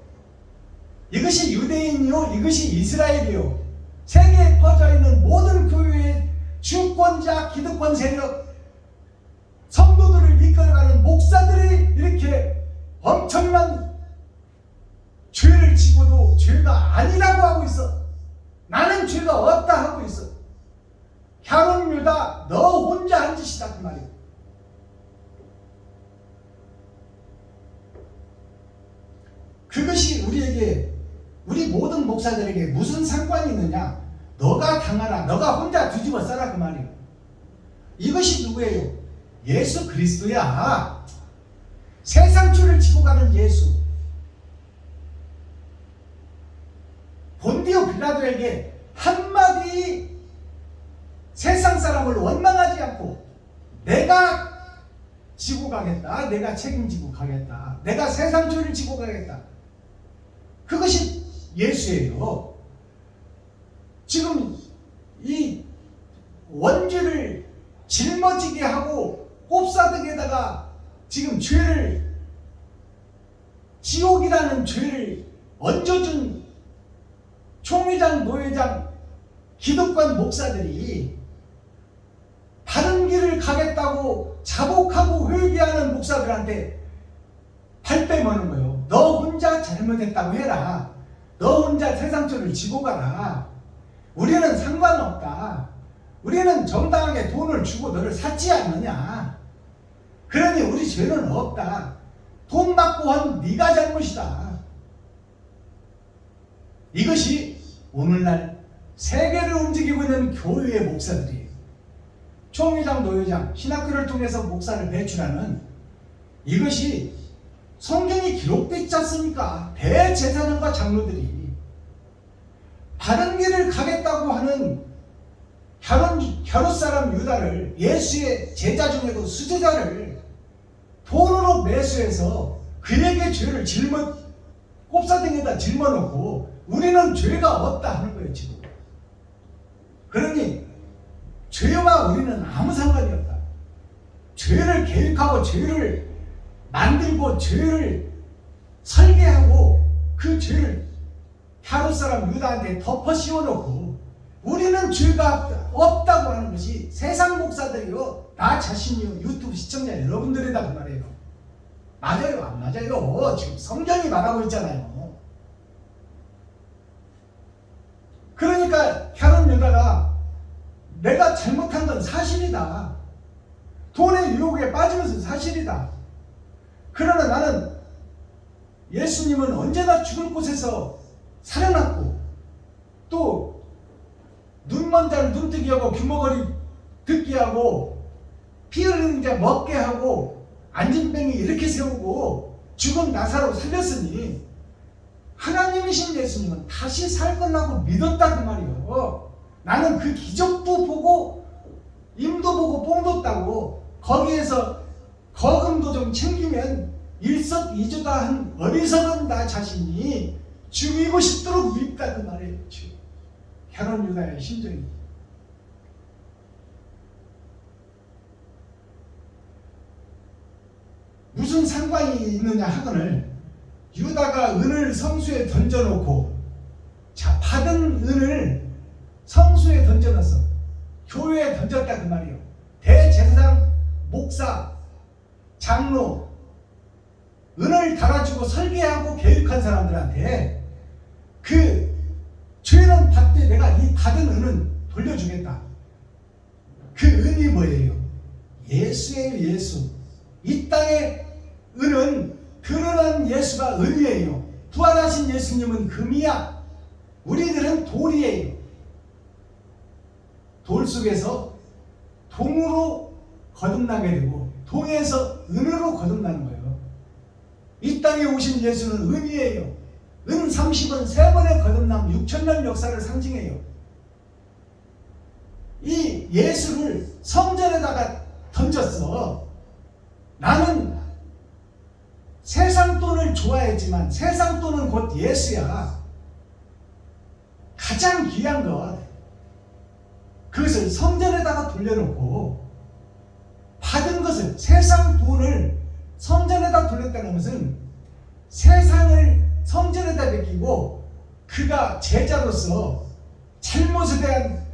이것이 유대인이요, 이것이 이스라엘이요, 세계에 퍼져 있는 모든 교회의 주권자 기득권 세력 성도들을 이끌어가는 목사들이 이렇게 엄청난 죄를 지고도 죄가 아니라고 하고 있어. 나는 죄가 없다 하고 있어. 갸론 유다 너 혼자 한 짓이다 그 말이에요. 그것이 우리에게, 우리 모든 목사들에게 무슨 상관이 있느냐? 너가 당하라, 너가 혼자 뒤집어 써라 그 말이에요. 이것이 누구예요? 예수 그리스도야. 세상 죄를 지고 가는 예수. 본디오 빌라도에게 한마디 세상 사람을 원망하지 않고 내가 지고 가겠다, 내가 책임지고 가겠다, 내가 세상 죄를 지고 가겠다, 그것이 예수예요. 지금 이 원죄를 짊어지게 하고 꼽사득에다가 지금 죄를, 지옥이라는 죄를 얹어준 총회장, 노회장, 기득권 목사들이 바른 길을 가겠다고 자복하고 회개하는 목사들한테 발 빼머는 거예요. 너 혼자 잘못했다고 해라. 너 혼자 세상죄를 지고 가라. 우리는 상관없다. 우리는 정당하게 돈을 주고 너를 샀지 않느냐. 그러니 우리 죄는 없다. 돈 받고 한 네가 잘못이다. 이것이 오늘날 세계를 움직이고 있는 교회의 목사들이에요. 총회장, 노회장, 신학교를 통해서 목사를 배출하는 이것이 성경이 기록되어 있지 않습니까? 대제사장과 장로들이 바른 길을 가겠다고 하는 갸롯 사람 유다를, 예수의 제자 중에도 수제자를 돈으로 매수해서 그에게 죄를 꼽사등에다 짊어놓고 우리는 죄가 없다 하는 거예요, 지금. 그러니 죄와 우리는 아무 상관이 없다. 죄를 계획하고 죄를 만들고 죄를 설계하고 그 죄를 갸롯 사람 유다한테 덮어 씌워놓고 우리는 죄가 없다고 하는 것이 세상 목사들이요, 나 자신이요, 유튜브 시청자 여러분들이다 그 말이에요. 맞아요, 안 맞아요? 지금 성경이 말하고 있잖아요. 그러니까 갸롯 유다가 내가 잘못한 건 사실이다. 돈의 유혹에 빠진 것은 사실이다. 그러나 나는 예수님은 언제나 죽을 곳에서 살아났고 또 눈먼 자를 눈뜨게 하고 귀머거리 듣게 하고 피 흘리는 자 먹게 하고 앉은 뱅이 이렇게 세우고 죽은 나사로 살렸으니 하나님이신 예수님은 다시 살 거라고 믿었다 그 말이요. 나는 그 기적도 보고 임도 보고 뽕도 따고 거기에서 거금도 좀 챙기면 일석이조다 한 어리석은 나 자신이 죽이고 싶도록 밉다 그 말이에요. 갸롯 유다의 심정이. 무슨 상관이 있느냐 하거늘 유다가 은을 성수에 던져놓고 자 받은 은을 성수에 던져놨어. 교회에 던졌다 그 말이에요. 대제사장, 목사, 장로 은을 달아주고 설계하고 계획한 사람들한테 그 죄는 받되 내가 이 받은 은은 돌려주겠다. 그 은이 뭐예요? 예수예요. 예수. 이 땅의 은은 드러난 예수가 은이에요. 부활하신 예수님은 금이야. 우리들은 돌이에요. 돌 속에서 동으로 거듭나게 되고 동에서 은으로 거듭나는 거예요. 이 땅에 오신 예수는 은이에요. 은 30은 세 번의 거듭남 6,000년 역사를 상징해요. 이 예수를 성전에다가 던졌어. 나는 세상 돈을 좋아했지만 세상 돈은 곧 예수야. 가장 귀한 것 그것을 성전에다가 돌려놓고 받은 것을 세상 돈을 성전에다 돌렸다는 것은 세상을 성전에다 맡기고 그가 제자로서 잘못에 대한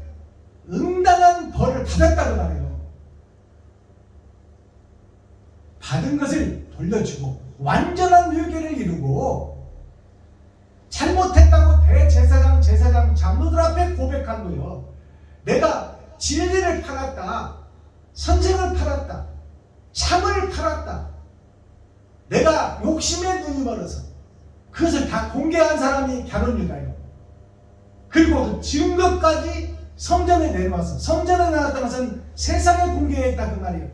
응당한 벌을 받았다고 말해요. 받은 것을 돌려주고 완전한 회개를 이루고 잘못했다고 대제사장, 제사장, 장로들 앞에 고백한 거예요. 내가 진리를 팔았다. 선생을 팔았다. 참을 팔았다. 내가 욕심에 눈이 멀어서 그것을 다 공개한 사람이 갸롯 유다예요. 그리고 그 증거까지 성전에 내놓았어. 성전에 내놨다는 것은 세상에 공개했다 그 말이에요.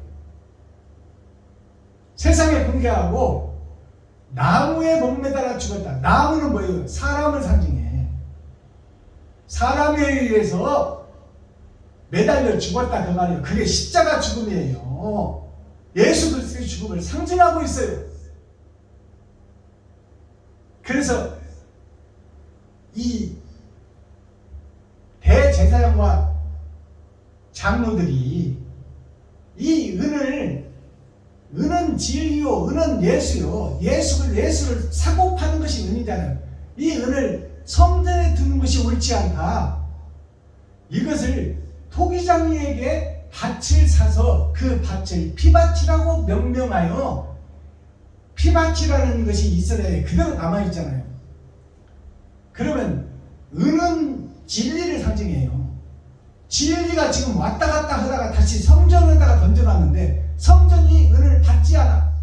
세상에 공개하고 나무에 목매달아 죽었다. 나무는 뭐예요? 사람을 상징해. 사람에 의해서 매달려 죽었다 그 말이에요. 그게 십자가 죽음이에요. 예수 그리스도의 죽음을 상징하고 있어요. 그래서 이 대제사장과 장로들이 이 은은 진리요, 은은 예수요. 예수를 사고 파는 것이 은이잖아요. 이 은을 성전에 두는 것이 옳지 않다. 이것을 토기장이에게 밭을 사서 그 밭을 피밭이라고 명명하여 피밭이라는 것이 이스라엘에 그대로 남아있잖아요. 그러면 은은 진리를 상징해요. 진리가 지금 왔다 갔다 하다가 다시 성전에다가 던져놨는데 성전이 은을 받지 않아.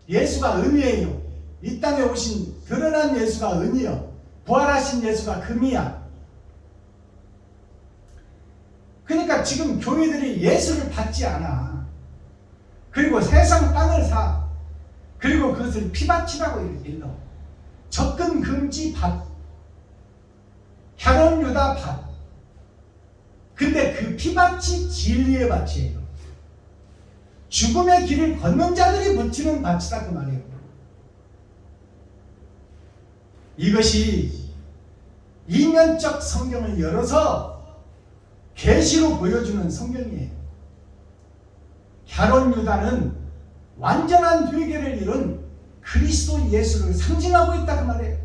예수가 은이에요. 이 땅에 오신 드러난 예수가 은이요. 부활하신 예수가 금이야. 그러니까 지금 교회들이 예수를 받지 않아. 그리고 세상 땅을 사. 그리고 그것을 피밭이라고 일러. 접근 금지 밭. 갸론 유다 밭. 근데 그 피밭이 진리의 밭이에요. 죽음의 길을 걷는 자들이 묻히는 밭이다 그 말이에요. 이것이 이면적 성경을 열어서 계시로 보여주는 성경이에요. 갸론 유다는 완전한 회개를 이룬 그리스도 예수를 상징하고 있다 그 말이에요.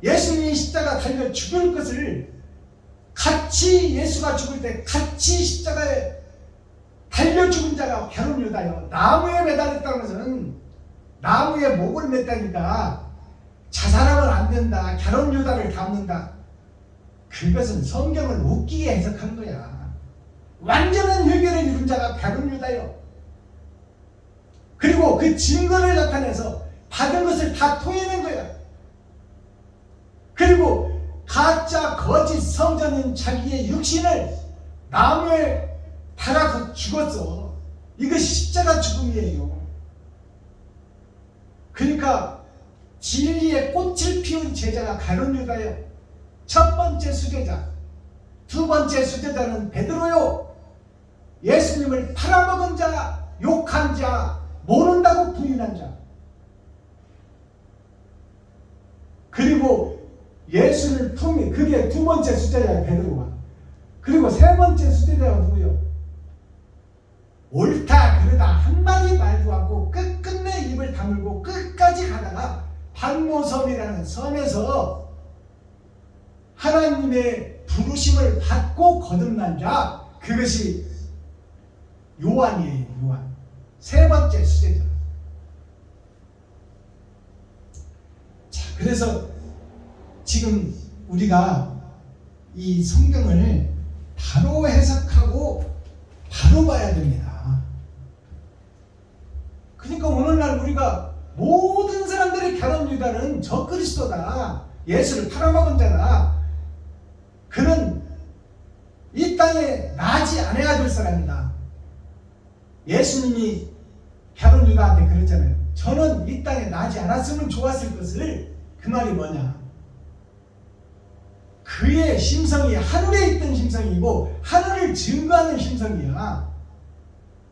예수님이 십자가 달려 죽을 것을 같이 예수가 죽을 때 같이 십자가에 달려 죽은 자가 갸론 유다요. 나무에 매달렸다는 것은 나무에 목을 맸다니까 자살하면 안 된다. 갸론 유다를 닮는다. 그것은 성경을 웃기게 해석한 거야. 완전한 회개를 이룬 자가 갸론 유다요. 그리고 그 증거를 나타내서 받은 것을 다 토해낸 거야. 그리고 가짜 거짓 성전인 자기의 육신을 나무에 달아서 죽었어. 이것이 십자가 죽음이에요. 그러니까 진리의 꽃을 피운 제자가 갸론 유다요. 첫 번째 수제자, 두 번째 수제자는 베드로요. 예수님을 팔아먹은 자, 욕한 자, 모른다고 부인한 자. 그리고 예수를 품이, 그게 두 번째 수제자예요, 베드로가. 그리고 세 번째 수제자가 누구요? 옳다 그르다 한마디 말도 않고 끝끝내 입을 다물고 끝까지 가다가 반모섬이라는 섬에서 하나님의 부르심을 받고 거듭난 자, 그것이 요한이에요. 요한. 세 번째 수제자. 자, 그래서 지금 우리가 이 성경을 바로 해석하고 바로 봐야 됩니다. 그러니까 오늘날 우리가 모든 사람들이 갸론 유다는 저 그리스도다, 예수를 팔아먹은 자다, 그는 이 땅에 나지 않아야 될 사람이다. 예수님이 갸론 유다한테 그랬잖아요. 저는 이 땅에 나지 않았으면 좋았을 것을. 그 말이 뭐냐? 그의 심성이 하늘에 있던 심성이고 하늘을 증거하는 심성이야.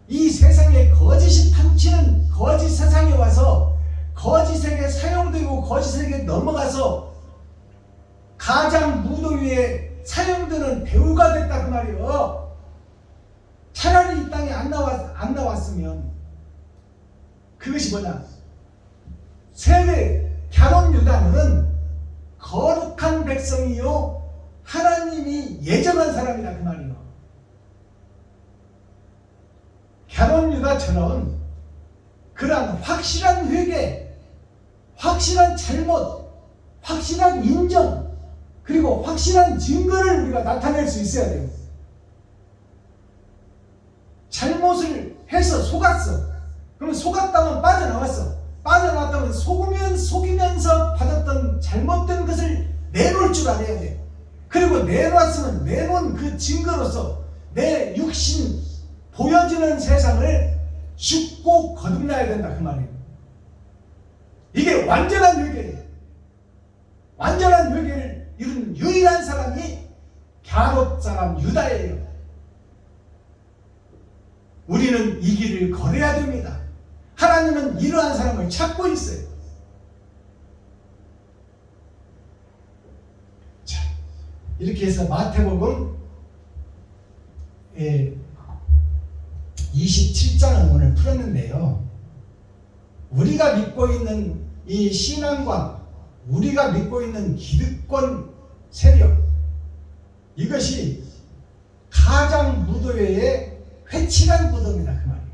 이 세상에 거짓이 탐치는 거짓 세상에 와서 거짓에게 사용되고 거짓에게 넘어가서 가장 무도 위에 사용되는 배우가 됐다 그 말이에요. 차라리 이 땅에 안 나왔으면. 그것이 뭐냐? 세례 갸론 유다는 거룩한 백성이요 하나님이 예정한 사람이다 그 말이에요. 갸론 유다처럼 그러한 확실한 회개, 확실한 잘못, 확실한 인정, 그리고 확실한 증거를 우리가 나타낼 수 있어야 돼요. 잘못을 해서 속았어. 그러면 속았다면 빠져나왔어. 빠져나왔다면 속이면서 받았던 잘못된 것을 내놓을 줄 알아야 돼. 그리고 내놓았으면 내놓은 그 증거로서 내 육신 보여지는 세상을 죽고 거듭나야 된다 그 말이에요. 이게 완전한 회개예요. 완전한 회개를 이룬 유일한 사람이 갸롯 사람 유다예요. 우리는 이 길을 걸어야 됩니다. 하나님은 이러한 사람을 찾고 있어요. 자, 이렇게 해서 마태복음 27장을 오늘 풀었는데요. 우리가 믿고 있는 이 신앙과 우리가 믿고 있는 기득권 세력, 이것이 가장 무도회의 회칠한 무도입니다 그 말이에요.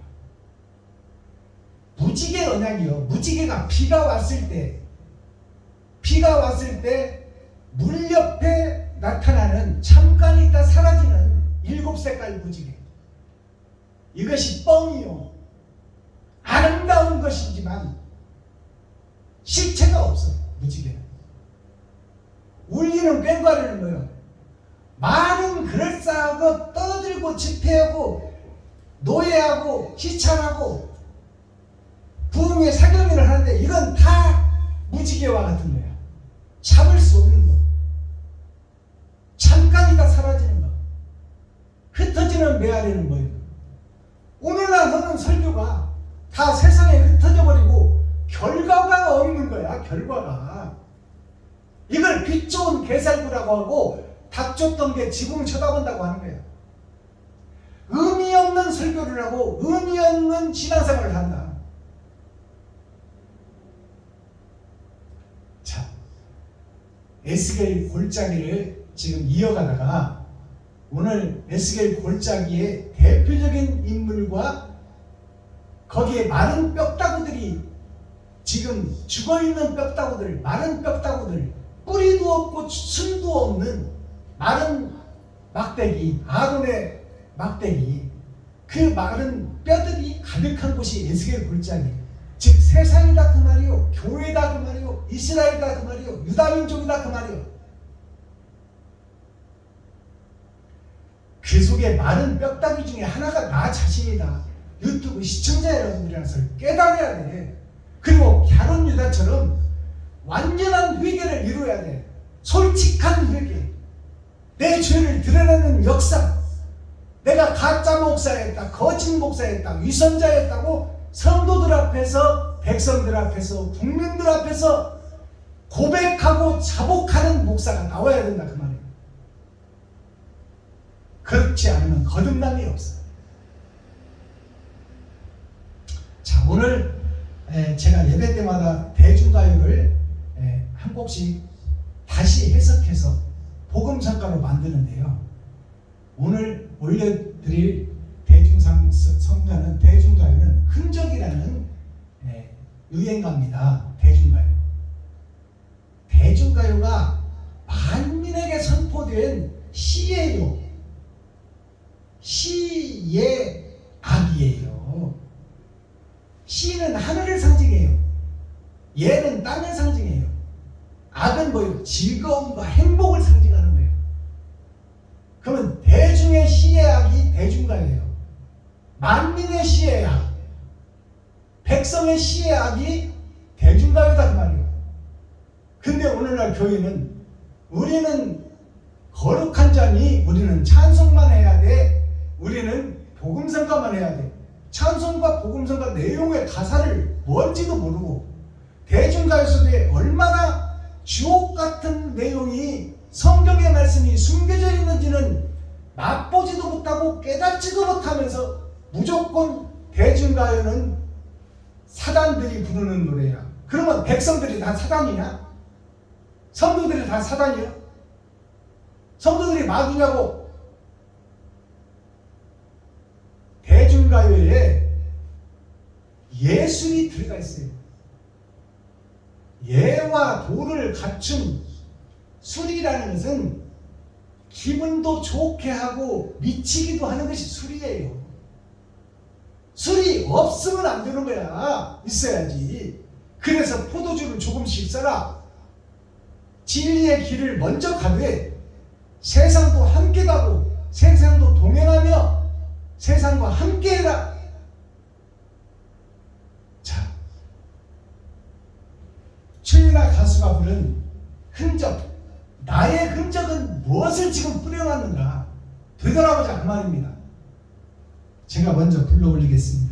무지개 언약이요. 무지개가 비가 왔을 때 물 옆에 나타나는 잠깐 있다 사라지는 7색깔 무지개. 이것이 뻥이요. 아름다운 것이지만 실체가 없어. 무지개는 울리는 꽹과리는 뭐예요? 많은 그럴싸하고 떠들고 집회하고 노예하고 희찬하고 부흥의 사경회를 하는데 이건 다 무지개와 같은 거야. 잡을 수 없는 거. 잠깐 있다 사라지는 거. 흩어지는 메아리는 뭐예요? 오늘날 하는 설교가 다 세상에 흩어져 버리고 결과가 없는 거야. 결과가. 이걸 빛 좋은 개살구라고 하고 닭 쫓던 게 지붕 쳐다본다고 하는 거야. 의미 없는 설교를 하고 의미 없는 신앙생활을 한다. 자, 에스겔 골짜기를 지금 이어가다가 오늘 에스겔 골짜기의 대표적인 인물과 거기에 많은 뼈다구들이 지금 죽어있는 뼈다구들, 마른 뼈다구들, 뿌리도 없고 순도 없는 마른 막대기, 아론의 막대기, 그 마른 뼈들이 가득한 곳이 에스겔 골짜기. 즉 세상이다 그 말이요, 교회다 그 말이요, 이스라엘이다 그 말이요, 유다민족이다 그 말이요. 그 속에 마른 뼈다귀 중에 하나가 나 자신이다. 유튜브 시청자 여러분들이라서 깨달아야 돼. 그리고 갸론 유다처럼 완전한 회개를 이루어야 돼. 솔직한 회개. 내 죄를 드러내는 역사. 내가 가짜 목사였다, 거짓 목사였다, 위선자였다고 성도들 앞에서, 백성들 앞에서, 국민들 앞에서 고백하고 자복하는 목사가 나와야 된다 그 말이에요. 그렇지 않으면 거듭남이 없어요. 자, 오늘 제가 예배 때마다 대중가요를 한 곡씩 다시 해석해서 복음성가로 만드는데요. 오늘 올려드릴 대중가요는 흔적이라는 유행가입니다. 대중가요. 대중가요가 만민에게 선포된 시예요. 시의 악이에요. 시는 하늘을 상징해요. 예는 땅을 상징해요. 악은 뭐예요? 즐거움과 행복을 상징하는 거예요. 그러면 대중의 시의 악이 대중가요예요. 만민의 시의 악, 백성의 시의 악이 대중가요다 그 말이에요. 근데 오늘날 교회는 우리는 거룩한 자니 우리는 찬송만 해야 돼. 우리는 복음성가만 해야 돼. 찬송과 복음성가 내용의 가사를 뭔지도 모르고 대중가요 속에 얼마나 주옥 같은 내용이 성경의 말씀이 숨겨져 있는지는 맛보지도 못하고 깨닫지도 못하면서 무조건 대중가요는 사단들이 부르는 노래야. 그러면 백성들이 다 사단이냐? 성도들이 다 사단이야? 성도들이 마귀냐고? 대중가요에 예술이 들어가 있어요. 예와 도를 갖춘 술이라는 것은 기분도 좋게 하고 미치기도 하는 것이 술이에요. 술이 없으면 안 되는 거야. 있어야지. 그래서 포도주를 조금씩 써라. 진리의 길을 먼저 가되 세상도 함께 가고 세상도 동행하며 세상과 함께해라. 자, 최윤아 가수가 부른 흔적, 나의 흔적은 무엇을 지금 뿌려놨는가 되돌아보자 그 말입니다. 제가 먼저 불러 올리겠습니다.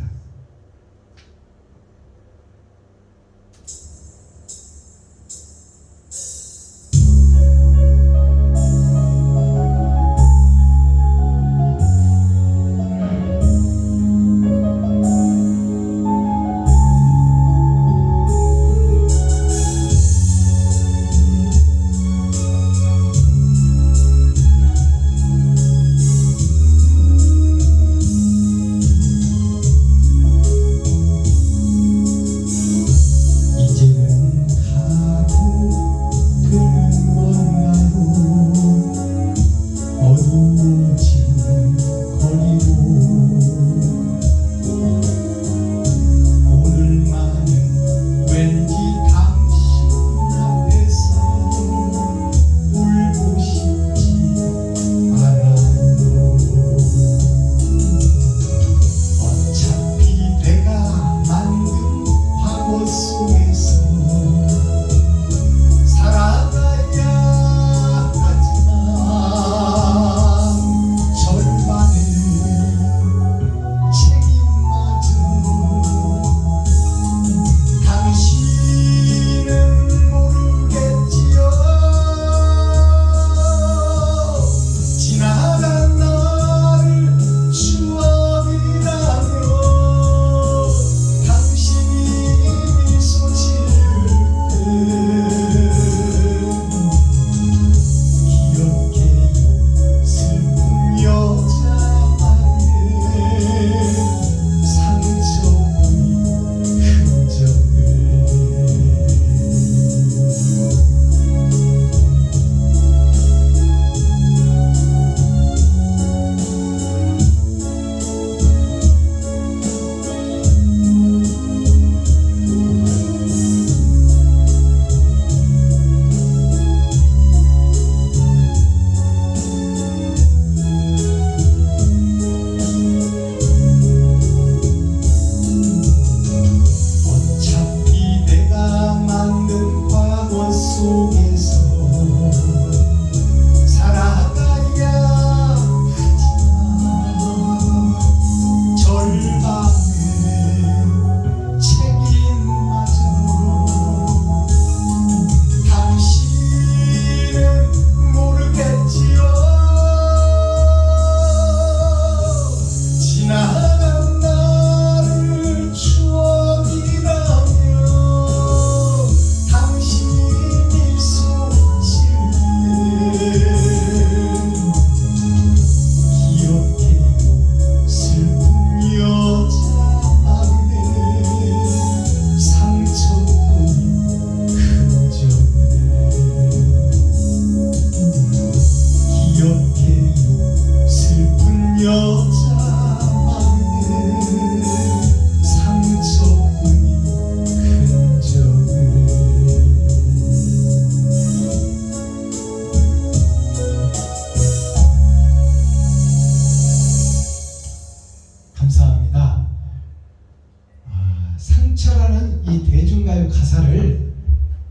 이 대중가요 가사를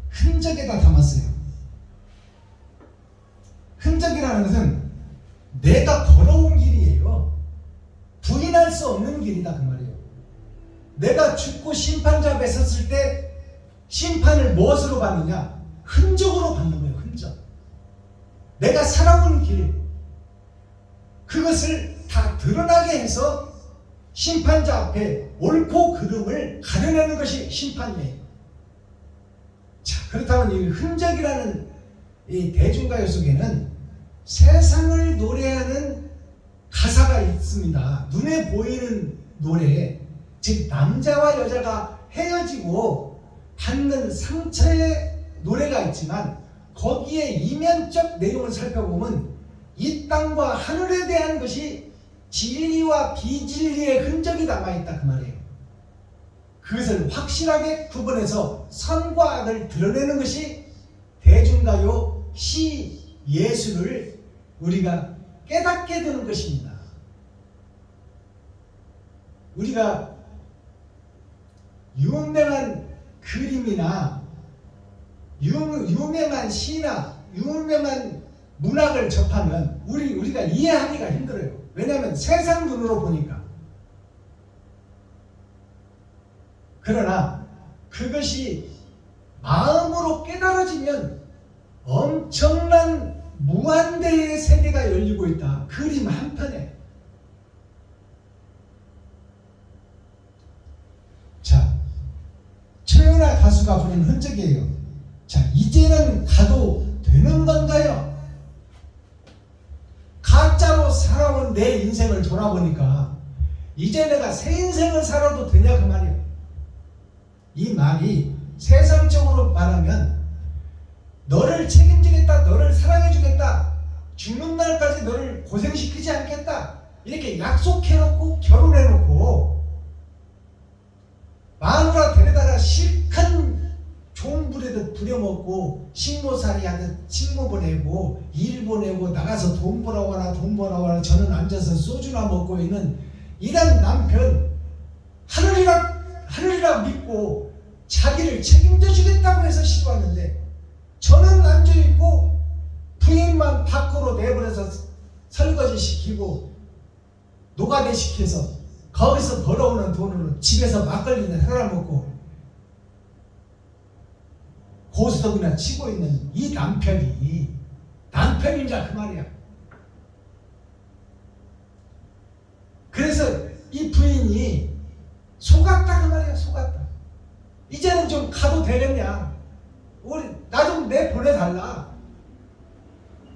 흔적에다 담았어요. 흔적이라는 것은 내가 걸어온 길이에요. 부인할 수 없는 길이다 그 말이에요. 내가 죽고 심판자 앞에 섰을 때 심판을 무엇으로 받느냐? 흔적으로 받는 거예요. 흔적. 내가 살아온 길, 그것을 다 드러나게 해서 심판자 앞에 옳고 그름을 가려내는 것이 심판이에요. 자, 그렇다면 이 흔적이라는 이 대중가요 속에는 세상을 노래하는 가사가 있습니다. 눈에 보이는 노래, 즉 남자와 여자가 헤어지고 받는 상처의 노래가 있지만 거기에 이면적 내용을 살펴보면 이 땅과 하늘에 대한 것이 진리와 비진리의 흔적이 남아있다 그 말이에요. 그것을 확실하게 구분해서 선과 악을 드러내는 것이 대중가요 시 예술을 우리가 깨닫게 되는 것입니다. 우리가 유명한 그림이나 유명한 시나 유명한 문학을 접하면 우리가 이해하기가 힘들어요. 왜냐하면 세상 눈으로 보니까. 그러나 그것이 마음으로 깨달아지면 엄청난 무한대의 세계가 열리고 있다. 그림 한 편에. 자, 최연아 가수가 부른 흔적이에요. 자, 이제는 가도 되는 건가요? 가짜로 살아온 내 인생을 돌아보니까 이제 내가 새 인생을 살아도 되냐 그 말이에요. 이 말이 세상적으로 말하면 너를 책임지겠다, 너를 사랑해주겠다, 죽는 날까지 너를 고생시키지 않겠다 이렇게 약속해놓고 결혼해놓고 마누라 데려다가 실컷 종부리듯 부려먹고 식모살이 하듯 식모 보내고 일 보내고 나가서 돈 벌어와라 돈 벌어와라 저는 앉아서 소주나 먹고 있는 이런 남편 하늘이라 믿고 자기를 책임져 주겠다고 해서 시도하는데 저는 앉아있고 부인만 밖으로 내보내서 설거지 시키고 노가대 시켜서 거기서 벌어오는 돈으로 집에서 막걸리나 사라 먹고 고스톱이나 치고 있는 이 남편이 남편인자 그 말이야. 그래서 이 부인이 속았다 그 말이야. 속았다. 이제는 좀 가도 되겠냐. 나 좀 내보내달라.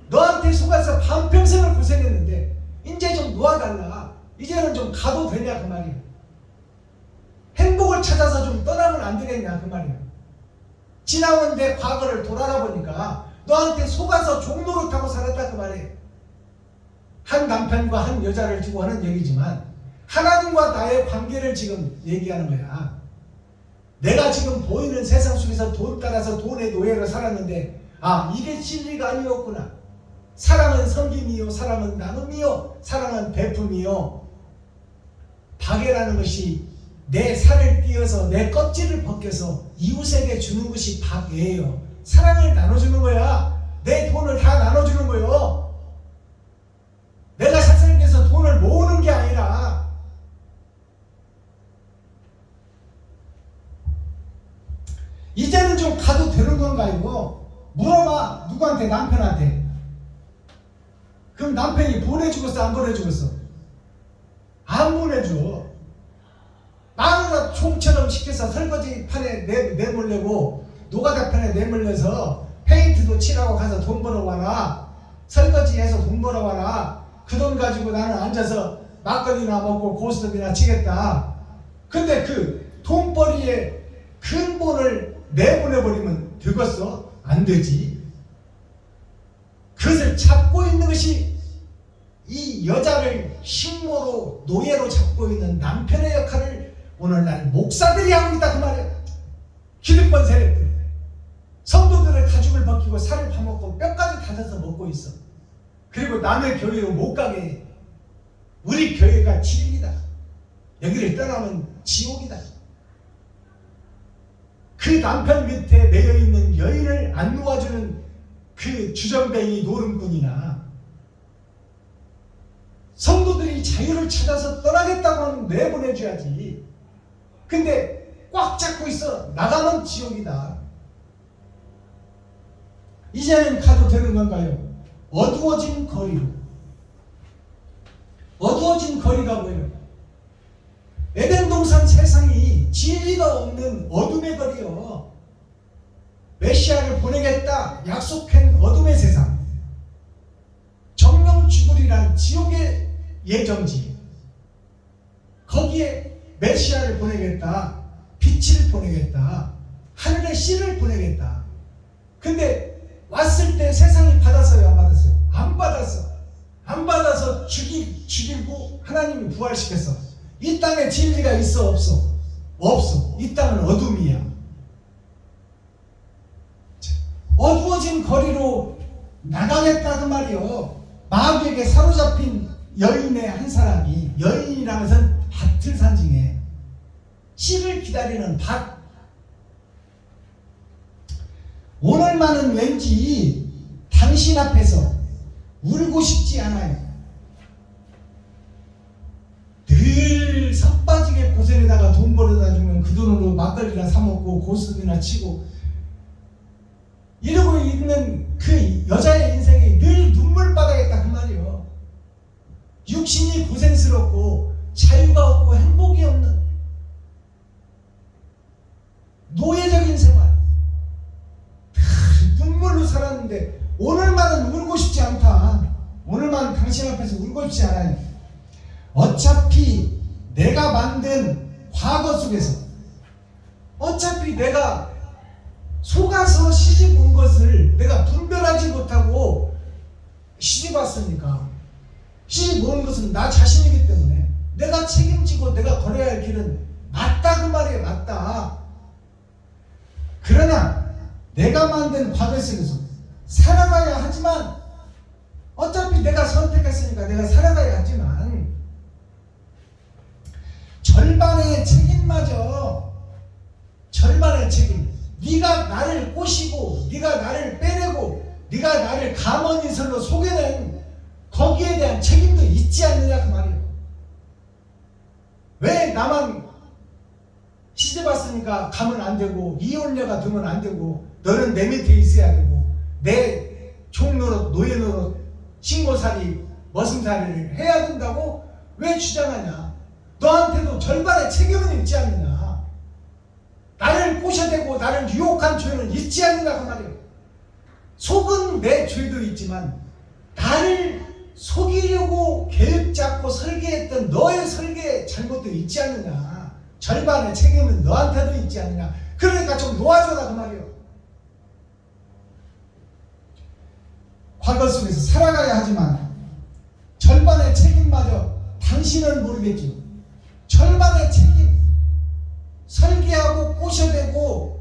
너한테 속아서 반평생을 고생했는데 이제 좀 놓아달라. 이제는 좀 가도 되냐 그 말이야. 행복을 찾아서 좀 떠나면 안 되겠냐 그 말이야. 지나온 내 과거를 돌아보니까 너한테 속아서 종노릇하고 살았다 그 말이에요. 한 남편과 한 여자를 두고 하는 얘기지만 하나님과 나의 관계를 지금 얘기하는 거야. 내가 지금 보이는 세상 속에서 돈 따라서 돈의 노예로 살았는데 이게 진리가 아니었구나. 사랑은 섬김이요 사랑은 나눔이요 사랑은 베품이요. 박애라는 것이 내 살을 띄어서 내 껍질을 벗겨서 이웃에게 주는 것이 박애예요. 사랑을 나눠주는 거야. 내 돈을 다 나눠주는 거예요. 내가 살기 위해서 돈을 모으는 게 아니라 이제는 좀 가도 되는 건가 이거 물어봐. 누구한테? 남편한테. 그럼 남편이 보내주겠어 안 보내주겠어? 안 보내줘. 마누라 총처럼 시켜서 설거지 판에 내몰려고 노가다 판에 내몰려서 페인트도 칠하고 가서 돈 벌어와라. 설거지해서 돈 벌어와라. 그 돈 가지고 나는 앉아서 막걸리나 먹고 고스톱이나 치겠다. 근데 그 돈벌이의 근본을 내보내버리면 되겠어? 안 되지. 그것을 잡고 있는 것이 이 여자를 식모로 노예로 잡고 있는 남편의 역할을 오늘날 목사들이 하고 있다 그 말이야. 기득권 세력들 성도들의 가죽을 벗기고 살을 파먹고 뼈까지 닫아서 먹고 있어. 그리고 남의 교회로 못 가게 해. 우리 교회가 진리다. 여기를 떠나면 지옥이다. 그 남편 밑에 매여 있는 여인을 안 놓아주는 그 주정뱅이 노름꾼이나 성도들이 자유를 찾아서 떠나겠다고 하면 내보내줘야지. 근데 꽉 잡고 있어. 나가면 지옥이다. 이제는 가도 되는 건가요? 어두워진 거리로. 어두워진 거리가 뭐예요? 에덴 동산 세상이 진리가 없는 어둠의 거리요. 메시아를 보내겠다 약속한 어둠의 세상. 정령 죽으리란 지옥의 예정지. 거기에 메시아를 보내겠다, 빛을 보내겠다, 하늘의 씨를 보내겠다. 근데 왔을 때 세상이 받았어요, 안 받았어요? 안 받았어. 안 받아서 죽이고 하나님이 부활시켰어. 이 땅에 진리가 있어, 없어? 없어. 이 땅은 어둠이야. 어두워진 거리로 나가겠다 그 말이요. 마귀에게 사로잡힌 여인의 한 사람이, 여인이라는 것은 밭을 산징해. 씨를 기다리는 밭. 오늘만은 왠지 당신 앞에서 울고 싶지 않아요. 늘 삭빠지게 고생에다가 돈 벌어다 주면 그 돈으로 막걸리나 사 먹고 고스톱이나 치고 이러고 있는 그 여자의 인생이 늘 눈물바다겠다 그 말이요. 육신이 고생스럽고 자유가 없고 행복이 없는 노예적인 생활. 눈물로 살았는데 오늘만은 울고 싶지 않다. 오늘만 당신 앞에서 울고 싶지 않아요. 어차피 내가 만든 과거 속에서, 어차피 내가 속아서 시집 온 것을 내가 분별하지 못하고 시집 왔으니까, 시집 온 것은 나 자신이기 때문에 내가 책임지고 내가 걸어야 할 길은 맞다 그 말이에요. 맞다. 그러나 내가 만든 과거 속에서 살아가야 하지만, 어차피 내가 선택했으니까 내가 살아가야 하지만 절반의 책임마저, 절반의 책임, 네가 나를 꼬시고 네가 나를 빼내고 네가 나를 가만히설로 속여낸 거기에 대한 책임도 있지 않느냐 그 말이에요. 왜 나만 시집 왔으니까 가면 안 되고 이혼녀가 되면 안 되고 너는 내 밑에 있어야 되고 내 종노릇 노예 노릇 신고살이 머슴살이를 해야 된다고 왜 주장하냐? 너한테도 절반의 책임은 있지 않느냐? 나를 꼬셔대고 나를 유혹한 죄는 있지 않느냐 그 말이에요. 속은 내 죄도 있지만 나를 속이려고 계획 잡고 설계했던 너의 설계의 잘못도 있지 않느냐? 절반의 책임은 너한테도 있지 않느냐? 그러니까 좀 놓아줘라 그 말이에요. 과거 속에서 살아가야 하지만 절반의 책임마저 당신은 모르겠지요. 절반의 책임, 설계하고 꼬셔대고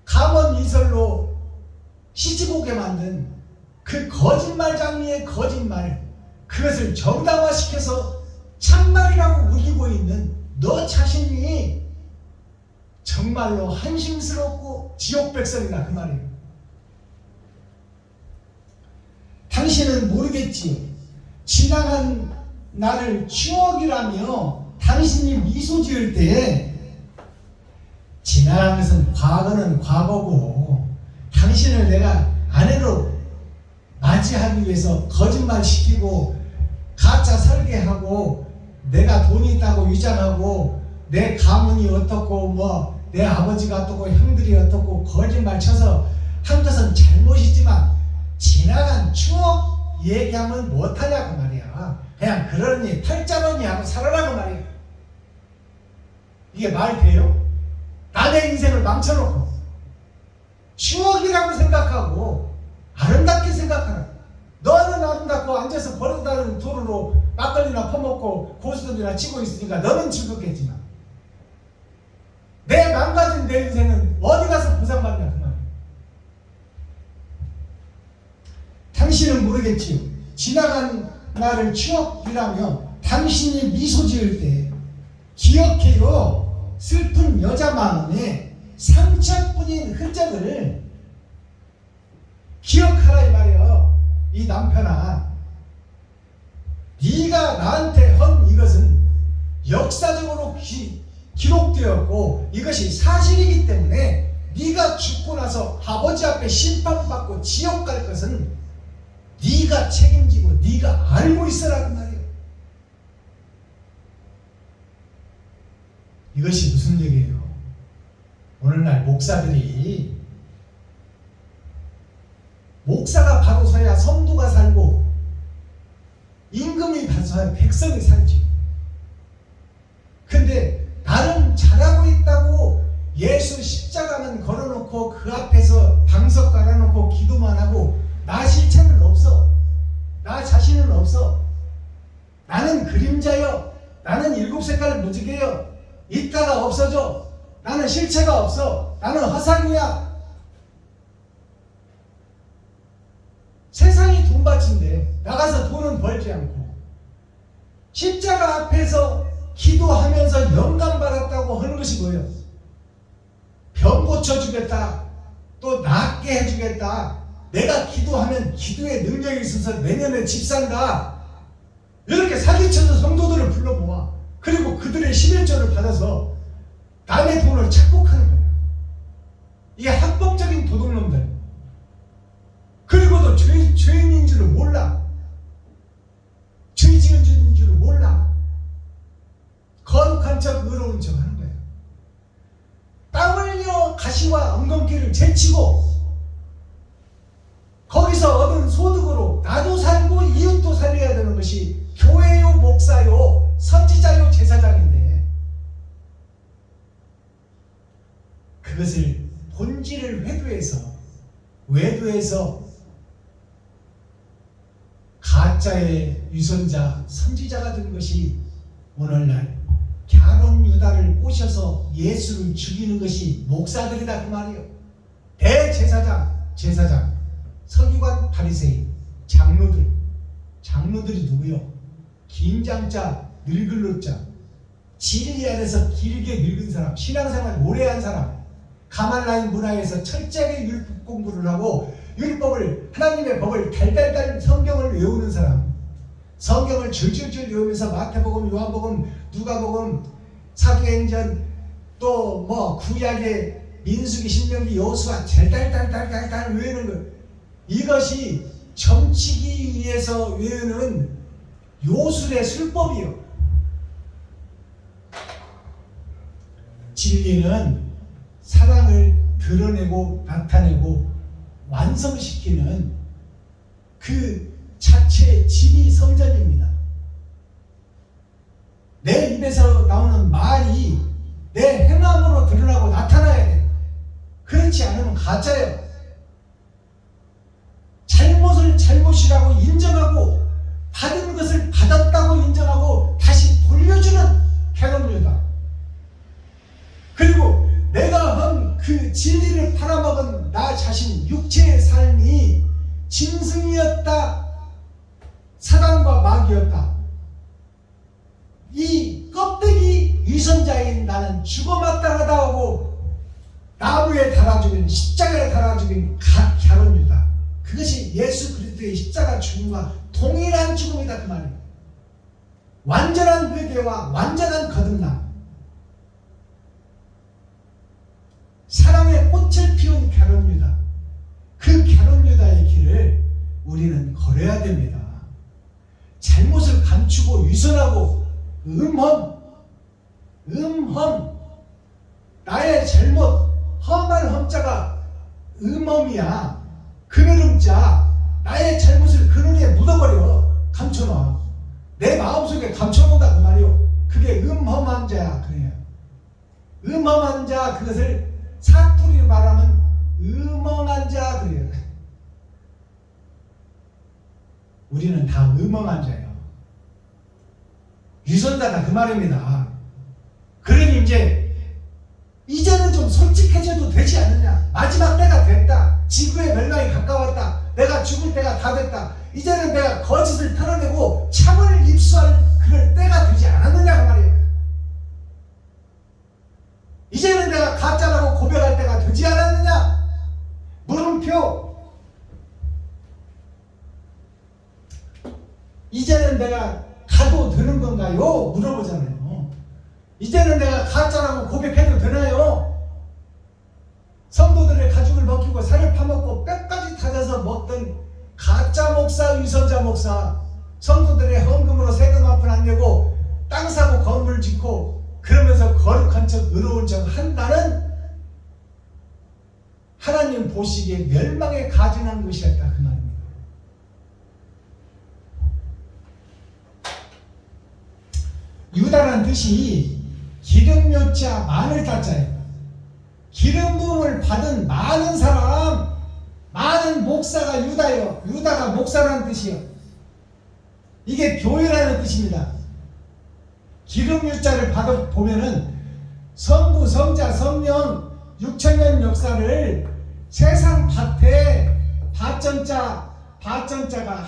감언이설로 시집 오게 만든 그 거짓말 장미의 거짓말, 그것을 정당화시켜서 참말이라고 우기고 있는 너 자신이 정말로 한심스럽고 지옥 백성이다 그 말이에요. 당신은 모르겠지요. 지나간 나를 추억이라며 당신이 미소 지을 때, 지나간 것은 과거는 과거고 당신을 내가 아내로 맞이하기 위해서 거짓말 시키고 가짜 설계하고 내가 돈이 있다고 위장하고 내 가문이 어떻고 뭐 내 아버지가 어떻고 형들이 어떻고 거짓말 쳐서 한 것은 잘못이지만 지나간 추억 얘기하면 못하냐 그 말이야. 그냥 그러니 팔자로니 하고 살아라 그 말이야. 이게 말 돼요? 남의 인생을 망쳐놓고 추억이라고 생각하고 아름답게 생각하라. 너는 아름답고 앉아서 버릇하는 도로로 막걸리나 퍼먹고 고스톱이나 치고 있으니까 너는 즐겁겠지만 내 망가진 내 인생은 어디 가서 보상받냐 그 말이야. 당신은 모르겠지요. 지나간 나를 추억이라며 당신이 미소 지을 때 기억해요. 슬픈 여자 마음에 상처뿐인 흔적을 기억하라 이 말이에요. 이 남편아, 네가 나한테 한 이것은 역사적으로 기록되었고 이것이 사실이기 때문에 네가 죽고 나서 아버지 앞에 심판받고 지옥 갈 것은 네가 책임지고 네가 알고 있어라 그 말이에요. 이것이 무슨 얘기예요? 오늘날 목사가 바로 서야 성도가 살고 임금이 바로 서야 백성이 살지. 근데 나는 잘하고 있다고 예수 십자가만 걸어놓고 그 앞에서 방석 깔아놓고 기도만 하고 나 실체는 없어. 나 자신은 없어. 나는 그림자여. 나는 일곱 색깔 무지개여. 있다가 없어져. 나는 실체가 없어. 나는 허상이야. 세상이 돈밭인데 나가서 돈은 벌지 않고 십자가 앞에서 기도하면서 영감 받았다고 하는 것이 뭐예요? 병 고쳐주겠다. 또 낫게 해주겠다. 내가 기도하면 기도의 능력이 있어서 내년에 집 산다. 이렇게 사기쳐서 성도들을 불러 모아. 그리고 그들의 11조를 받아서 남의 돈을 착복하는 거예요. 이게 합법적인 도둑놈들. 그리고도 죄인인 줄을 몰라. 죄 지은 줄을 몰라. 거룩한 척 의로운 척 하는 거예요. 땀 흘려 가시와 엉겅퀴를 제치고 거기서 얻은 소득으로 나도 살고 이웃도 살려야 되는 것이 교회요, 목사요, 선지자요, 제사장인데 그것을 본질을 외도해서 가짜의 유선자, 선지자가 된 것이 오늘날 갸론 유다를 꼬셔서 예수를 죽이는 것이 목사들이다 그 말이에요. 제사장, 서기관, 바리새인, 장로들이 누구요? 긴장자, 늙을 자, 진리 안에서 길게 늙은 사람, 신앙생활 오래 한 사람, 가말라인 문화에서 철저하게 율법 공부를 하고 율법을, 하나님의 법을 달달달 성경을 외우는 사람, 성경을 줄줄줄 외우면서 마태복음, 요한복음, 누가복음, 사도행전, 또 뭐 구약의 민수기, 신명기, 여호수아 달달달달달 외우는 것, 이것이 점치기 위해서 외우는 요술의 술법이요. 진리는 사랑을 드러내고 나타내고 완성시키는 그 자체의 집이 성전입니다. 내 입에서 나오는 말이 내 행함으로 드러나고 나타나야 돼. 그렇지 않으면 가짜예요. 잘못을 잘못이라고 인정하고 받은 것을 받았다고 인정하고 다시 돌려주는 갸론유다. 그리고 내가 한 그 진리를 팔아먹은 나 자신 육체의 삶이 짐승이었다, 사단과 마귀였다. 이 껍데기 유선자인 나는 죽어 마땅하다 하고 나무에 달아 죽인, 십자가에 달아 죽인 갸론유다. 그것이 예수 그리스도의 십자가 죽음과 동일한 죽음이다 그 말이에요. 완전한 회개와 완전한 거듭남, 사랑의 꽃을 피운 갸론유다. 그 갸론유다의 길을 우리는 걸어야 됩니다. 잘못을 감추고 유선하고 나의 잘못, 험한 험자가 음험이야. 그늘음자, 나의 잘못을 그늘에 묻어버려. 감춰놔. 내 마음속에 감춰놓는다 그 말이요. 그게 음험한 자야. 그래요. 음험한 자, 그것을 사투리로 말하면 음험한 자 그래요. 우리는 다 음험한 자예요. 유선자다 그 말입니다. 그러니 이제는 좀 솔직해져도 되지 않느냐. 마지막 때가 됐다. 지구의 멸망이 가까웠다. 내가 죽을 때가 다 됐다. 이제는 내가 거짓을 털어내고 참을 입수할 그럴 때가 되지 않았느냐 그 말이에요. 이제는 내가 가짜라고 고백할 내가 가도 되는 건가요? 물어보잖아요. 이제는 내가 가짜라고 고백해도 되나요? 성도들의 가죽을 벗기고 살을 파먹고 뼈까지 다져서 먹던 가짜 목사, 위선자 목사, 성도들의 헌금으로 세금 한 푼 안 내고 땅 사고 건물 짓고 그러면서 거룩한 척 의로운 척 한다는 하나님 보시기에 멸망에 가증한 것이었다 그 말입니다. 유다라는 뜻이 기름 요자 마늘 다자예요. 기름 부음을 받은 많은 사람, 많은 목사가 유다예요. 유다가 목사라는 뜻이에요. 이게 교회라는 뜻입니다. 기름 유자를 받아 보면은 성부, 성자, 성령 6천년 역사를 세상 밭에 밭전자가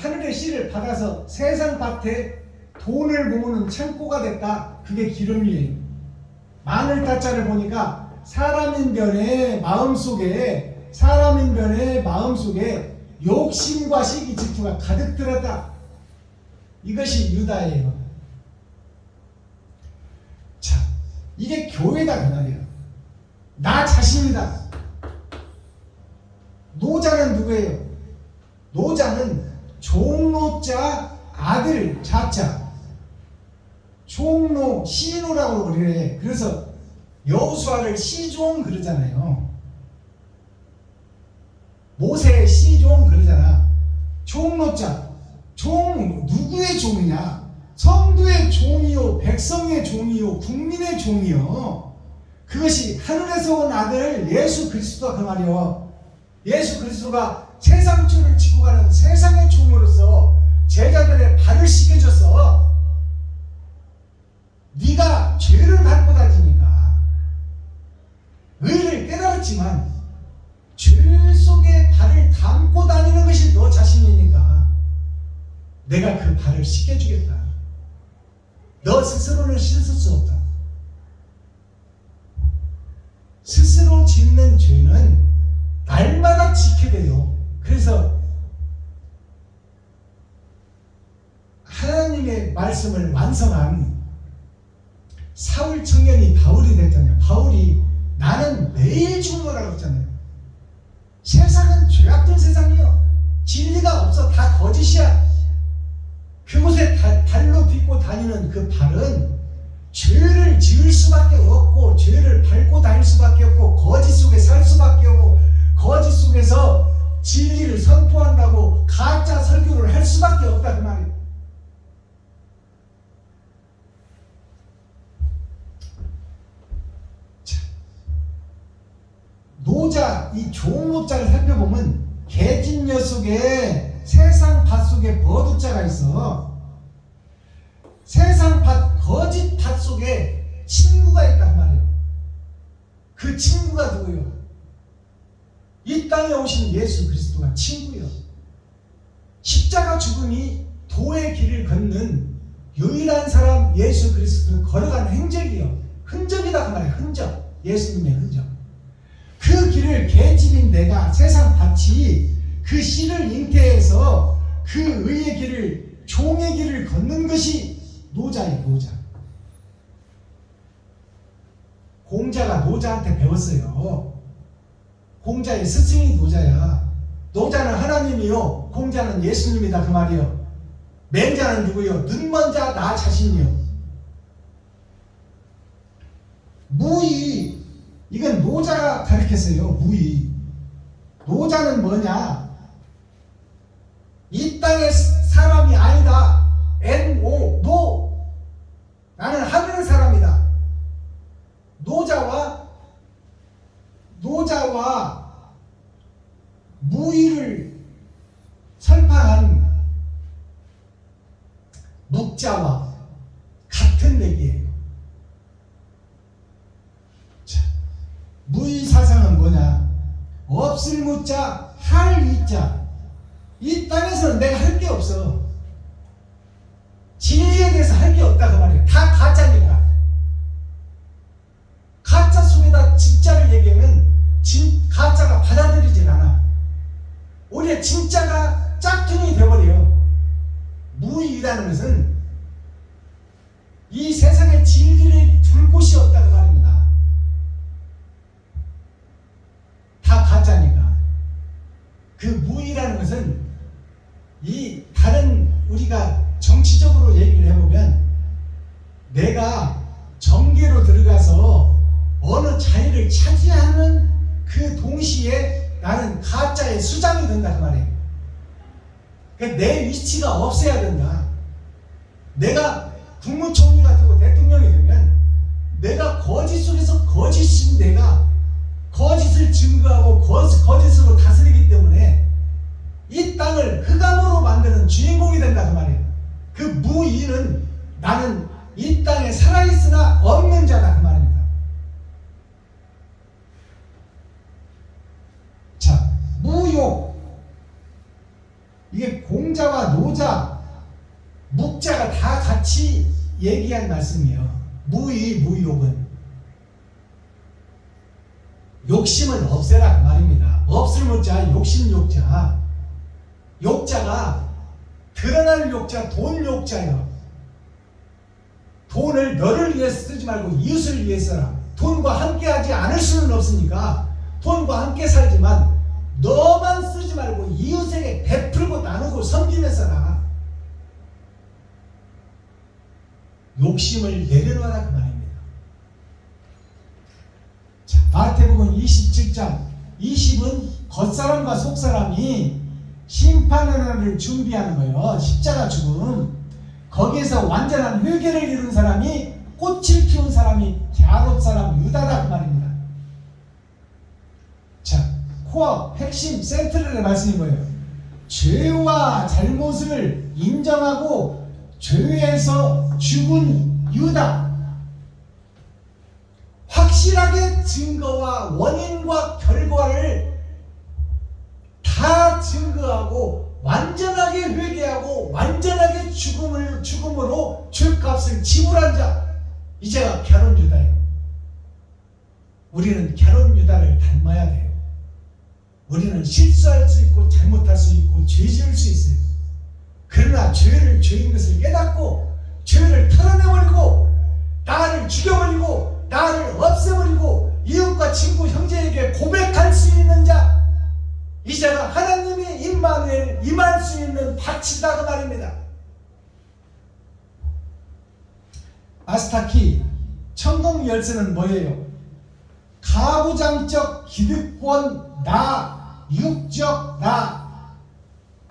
하늘의 씨를 받아서 세상 밭에 돈을 모으는 창고가 됐다. 그게 기름이에요. 마늘 다자를 보니까 사람인 변의 마음속에 욕심과 시기 질투가 가득 들었다. 이것이 유다예요. 자, 이게 교회다 그 말이에요. 나 자신이다. 노자는 누구예요? 노자는 종로자 아들 자자. 종로 시노라고 그래. 그래서 여호수아를 시종 그러잖아요. 모세 시종 그러잖아. 종로자. 종 누구의 종이냐? 성도의 종이요, 백성의 종이요, 국민의 종이요. 그것이 하늘에서 온 아들 예수 그리스도가 그 말이요. 예수 그리스도가 세상 줄을 지고 가는 세상의 종으로서 제자들의 발을 씻겨줘서 네가 죄를 밟고 다니니까 의를 깨달았지만 죄 속에 발을 담고 다니는 것이 너 자신이니까 내가 그 발을 씻겨주겠다. 너 스스로는 씻을 수 없다. 스스로 짓는 죄는 날마다 지게 돼요. 그래서 하나님의 말씀을 완성한 사울 청년이 바울이 됐잖아요. 바울이 나는 매일 죽노라고 했잖아요. 세상은 죄악된 세상이요. 진리가 없어. 다 거짓이야. 그곳에 발로 딛고 다니는 그 발은 죄를 지을 수밖에 없고 죄를 밟고 다닐 수밖에 없고 거짓 속에 살 수밖에 없고 거짓 속에서 진리를 선포한다고 가짜 설교를 할 수밖에 없다 그 말이에요. 자, 노자 이 종노자를 살펴보면 개진녀 속에 세상 밭 속에 버두자가 있어. 세상 밭 거짓 밭 속에 친구가 있단 말이에요. 그 친구가 누구요? 이 땅에 오신 예수 그리스도가 친구요. 십자가 죽음이 도의 길을 걷는 유일한 사람 예수 그리스도를 걸어간 행적이요. 흔적이다 그 말이에요. 흔적. 예수님의 흔적. 그 길을 계집인 내가 세상 밭이 그 씨를 잉태해서 그 의의 길을 종의 길을 걷는 것이 노자예요. 노자. 공자가 노자한테 배웠어요. 공자의 스승이 노자야. 노자는 하나님이요, 공자는 예수님이다 그 말이요. 맹자는 누구요? 눈먼 자 나 자신이요. 무의, 이건 노자가 가르쳤어요. 무의. 노자는 뭐냐? 이 땅의 사람이 아니다. NO, 노. 나는 하늘의 사람이다. 노자와 무의를 설파한 묵자와 같은 얘기예요. 자, 무의 사상은 뭐냐? 없을 무자, 할 위자. 이 땅에서는 내가 할 게 없어. 진리에 대해서 할 게 없다 그 말이에요. 다 가짜니까. 가짜 속에다 진짜를 얘기하면 가짜가 받아들이질 않아. 오히려 진짜가 짝퉁이 돼버려요. 무의라는 것은 진리를 둘 곳이 없다고 말입니다. 다 가짜니까. 그 무의라는 것은 이 다른 우리가 정치적으로 얘기를 해보면 내가 정계로 들어가서 어느 자리를 차지하는 그 동시에 나는 가짜의 수장이 된다 그 말이에요. 그러니까 내 위치가 없어야 된다. 내가 국무총리가 되고 대통령이 되면 내가 거짓 속에서 거짓인 내가 거짓을 증거하고 거짓으로 다스리기 때문에 이 땅을 흑암으로 만드는 주인공이 된다 그 말이에요. 그 무의는 나는 이 땅에 살아있으나 없는 자다 그 말입니다. 자, 무욕, 이게 공자와 노자, 묵자가 다 같이 얘기한 말씀이에요. 무의, 무욕은 욕심을 없애라 그 말입니다. 없을 무자, 욕심 욕자. 욕자가 드러날 욕자, 돈 욕자예요. 돈을 너를 위해 쓰지 말고 이웃을 위해 써라. 돈과 함께하지 않을 수는 없으니까 돈과 함께 살지만 너만 쓰지 말고 이웃에게 베풀고 나누고 섬기며 써라. 욕심을 내려놓아라 그 말입니다. 자, 마태복음 27장 20은 겉사람과 속사람이 심판의 날을 준비하는 거예요. 십자가 죽음. 거기에서 완전한 회개를 이룬 사람이 꽃을 피운 사람이 갸롯 사람 유다다 그 말입니다. 자, 코어 핵심 센트럴의 말씀이 뭐예요? 죄와 잘못을 인정하고 죄에서 죽은 유다. 확실하게 증거와 원인과 결과를 다 증거하고 완전하게 회개하고 완전하게 죽음으로 죄값을 지불한 자, 이제가 갸롯 유다예요. 우리는 갸롯 유다를 닮아야 돼요. 우리는 실수할 수 있고 잘못할 수 있고 죄 지을 수 있어요. 그러나 죄를 죄인 것을 깨닫고 죄를 털어내버리고 나를 죽여버리고 나를 없애버리고 이웃과 친구 형제에게 고백할 수 있는 자, 이 자가 하나님의 임마누엘 임할 수 있는 밭이다 그 말입니다. 아스타키 천국 열쇠는 뭐예요? 가부장적 기득권 나, 육적 나.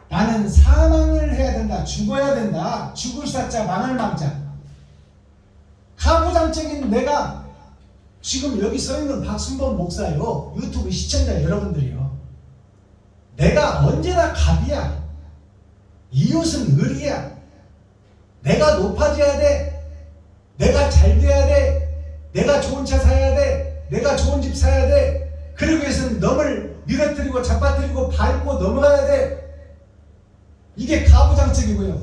나는 사망을 해야 된다. 죽어야 된다. 죽을 사자 망할 망자. 가부장적인 내가 지금 여기 서 있는 박순범 목사요, 유튜브 시청자 여러분들이요, 내가 언제나 갑이야. 이웃은 을이야. 내가 높아져야 돼. 내가 잘 돼야 돼. 내가 좋은 차 사야 돼. 내가 좋은 집 사야 돼. 그러기 위해서는 넘을 밀어뜨리고 잡아뜨리고 밟고 넘어가야 돼. 이게 가부장적이고요.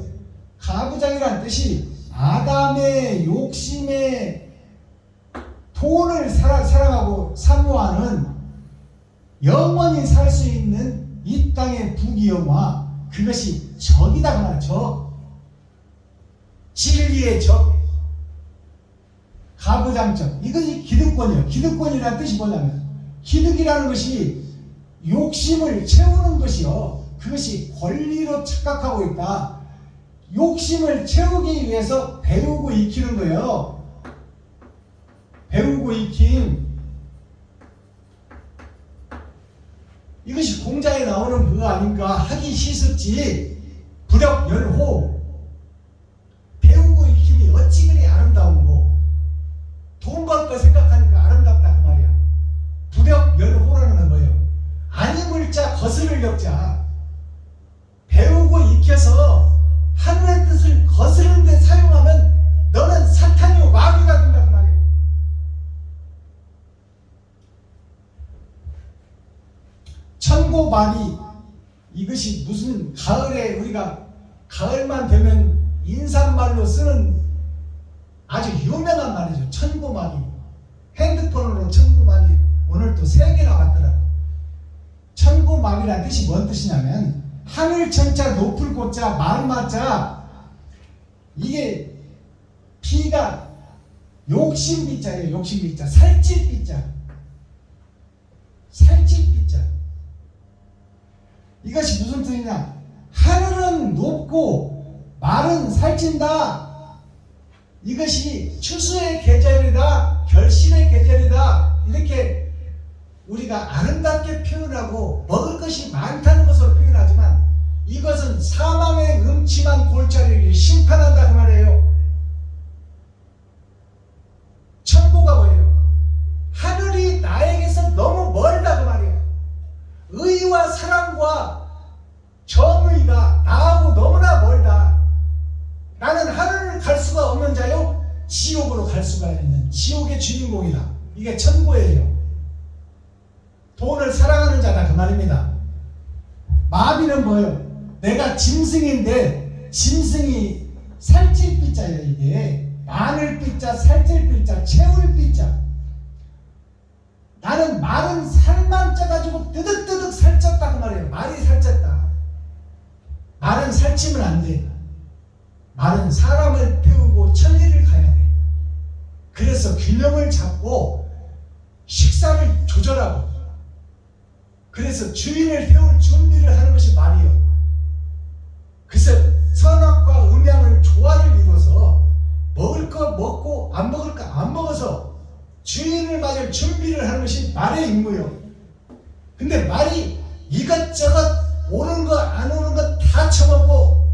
가부장이란 뜻이 아담의 욕심에 돈을 사랑하고 사모하는 영원히 살 수 있는 이 땅의 부귀영화, 그것이 적이다 그 말이죠. 진리의 적, 가부장적. 이것이 기득권이에요. 기득권이라는 뜻이 뭐냐면 기득이라는 것이 욕심을 채우는 것이요, 그것이 권리로 착각하고 있다. 욕심을 채우기 위해서 배우고 익히는 거예요. 배우고 익힘. 이것이 공자에 나오는 그거 아닌가. 하기 시습지 부력열호. 배우고 익힘이 어찌 그리 아름다운고. 돈 벌 거 생각하니까 아름답다 그 말이야. 부력열호라는 건 뭐예요? 아니물 자 거스를 격자. 배우고 익혀서 하늘의 뜻을 거스르는 데 사용하면 너는 사탄이요 마귀가 된다 그 말이에요. 천고마비, 이것이 무슨 가을에 우리가 가을만 되면 인사말로 쓰는 아주 유명한 말이죠. 천고마비. 핸드폰으로 천고마비 오늘 또 3개나 왔더라고. 천고마비라는 뜻이 뭔 뜻이냐면 하늘 천자 높을 곳자 마음마자, 이게 비가 욕심비자예요. 욕심비자. 살찔비자. 살찔비자. 이것이 무슨 뜻이냐? 하늘은 높고 말은 살찐다. 이것이 추수의 계절이다. 결실의 계절이다. 이렇게 우리가 아름답게 표현하고 먹을 것이 많다는 것으로 표현하지만 이것은 사망의 음침한 골짜기를 심판한다 그 말이에요. 천국가 뭐예요? 하늘이 나에게서 너무 멀다 그 말이에요. 의와 사랑과 정의가 나하고 너무나 멀다. 나는 하늘을 갈 수가 없는 자요, 지옥으로 갈 수가 있는 지옥의 주인공이다. 이게 천국이에요. 돈을 사랑하는 자다 그 말입니다. 마귀는 뭐예요? 내가 짐승인데 짐승이 살찔 삐자예요. 이게 마늘 삐자, 살찔 삐자, 채울 삐자. 나는 말은 살만 쪄가지고 뜨득뜨득 살쪘다 그 말이에요. 말이 살쪘다. 말은 살찌면 안 돼. 말은 사람을 태우고 천리를 가야 돼. 그래서 균형을 잡고 식사를 조절하고, 그래서 주인을 태울 준비를 하는 것이 말이요. 그래서 선악과 음양을 조화를 이루어서 먹을 거 먹고 안 먹을 거 안 먹어서 주인을 맞을 준비를 하는 것이 말의 임무요. 근데 말이 이것저것 오는 거 안 오는 거 다 처먹고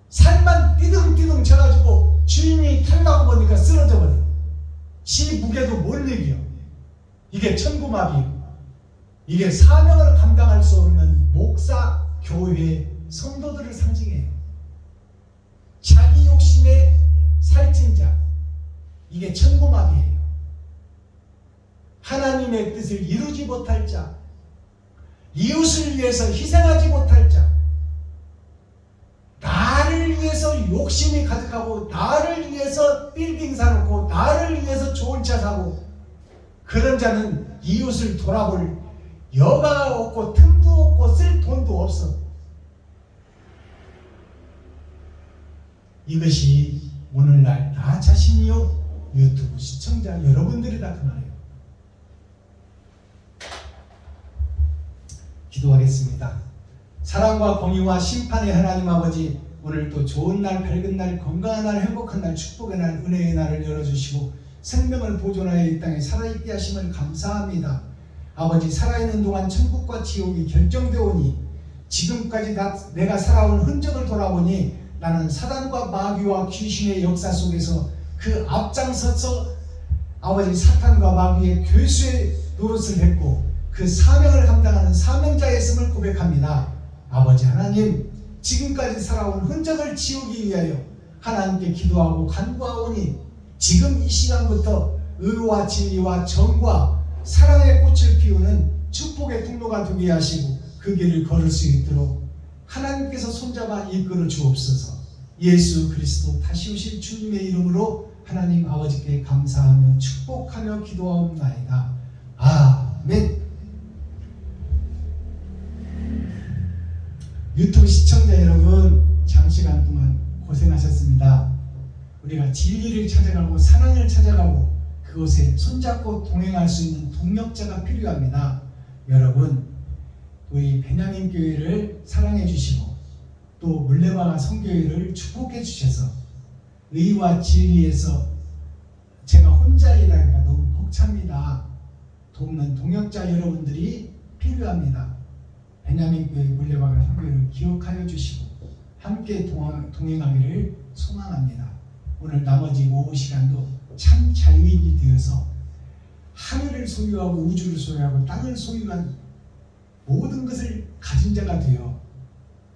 살만 띠둥띠둥 져가지고 주인이 탈라고 보니까 쓰러져 버려. 지 무게도 못 이겨. 이게 천구마비요. 이게 사명을 감당할 수 없는 목사, 교회, 성도들을 상징해요. 자기 욕심에 살찐 자, 이게 천고마비예요. 하나님의 뜻을 이루지 못할 자, 이웃을 위해서 희생하지 못할 자, 나를 위해서 욕심이 가득하고 나를 위해서 빌딩 사놓고 나를 위해서 좋은 차 사고, 그런 자는 이웃을 돌아볼 여가가 없고 틈도 없고 쓸 돈도 없어. 이것이 오늘날 나 자신이요 유튜브 시청자 여러분들이다 그 말이에요. 기도하겠습니다. 사랑과 공의와 심판의 하나님 아버지, 오늘 또 좋은 날, 밝은 날, 건강한 날, 행복한 날, 축복의 날, 은혜의 날을 열어주시고 생명을 보존하여 이 땅에 살아있게 하심을 감사합니다. 아버지, 살아있는 동안 천국과 지옥이 결정되오니 지금까지 내가 살아온 흔적을 돌아보니 나는 사단과 마귀와 귀신의 역사 속에서 그 앞장서서 아버지 사탄과 마귀의 괴수의 노릇을 했고 그 사명을 감당하는 사명자였음을 고백합니다. 아버지 하나님, 지금까지 살아온 흔적을 지우기 위하여 하나님께 기도하고 간구하오니 지금 이 시간부터 의와 진리와 정과 사랑의 꽃을 피우는 축복의 통로가 되게 하시고 그 길을 걸을 수 있도록 하나님께서 손잡아 이끌어 주옵소서. 예수 그리스도 다시 오실 주님의 이름으로 하나님 아버지께 감사하며 축복하며 기도하옵나이다. 아멘. 유튜브 시청자 여러분, 장시간 동안 고생하셨습니다. 우리가 진리를 찾아가고 사랑을 찾아가고 그곳에 손잡고 동행할 수 있는 동력자가 필요합니다. 여러분, 우리 베냐민 교회를 사랑해 주시고 또 물레방아 성교회를 축복해 주셔서 의와 진리에서 제가 혼자 일하기가 너무 벅찹니다. 돕는 동역자 여러분들이 필요합니다. 베냐민 교회 물레방아 성교회를 기억하여 주시고 함께 동행하기를 소망합니다. 오늘 나머지 오후 시간도 참 자유인이 되어서 하늘을 소유하고 우주를 소유하고 땅을 소유한 모든 것을 가진 자가 되어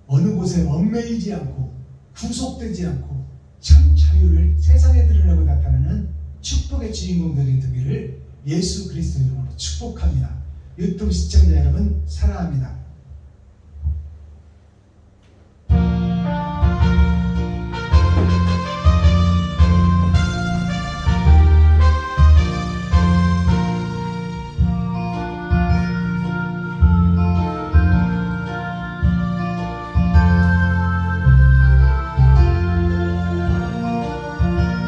어느 곳에 얽매이지 않고 구속되지 않고 참 자유를 세상에 드러내고 나타나는 축복의 주인공들이 되기를 예수 그리스도 이름으로 축복합니다. 유튜브 시청자 여러분 사랑합니다.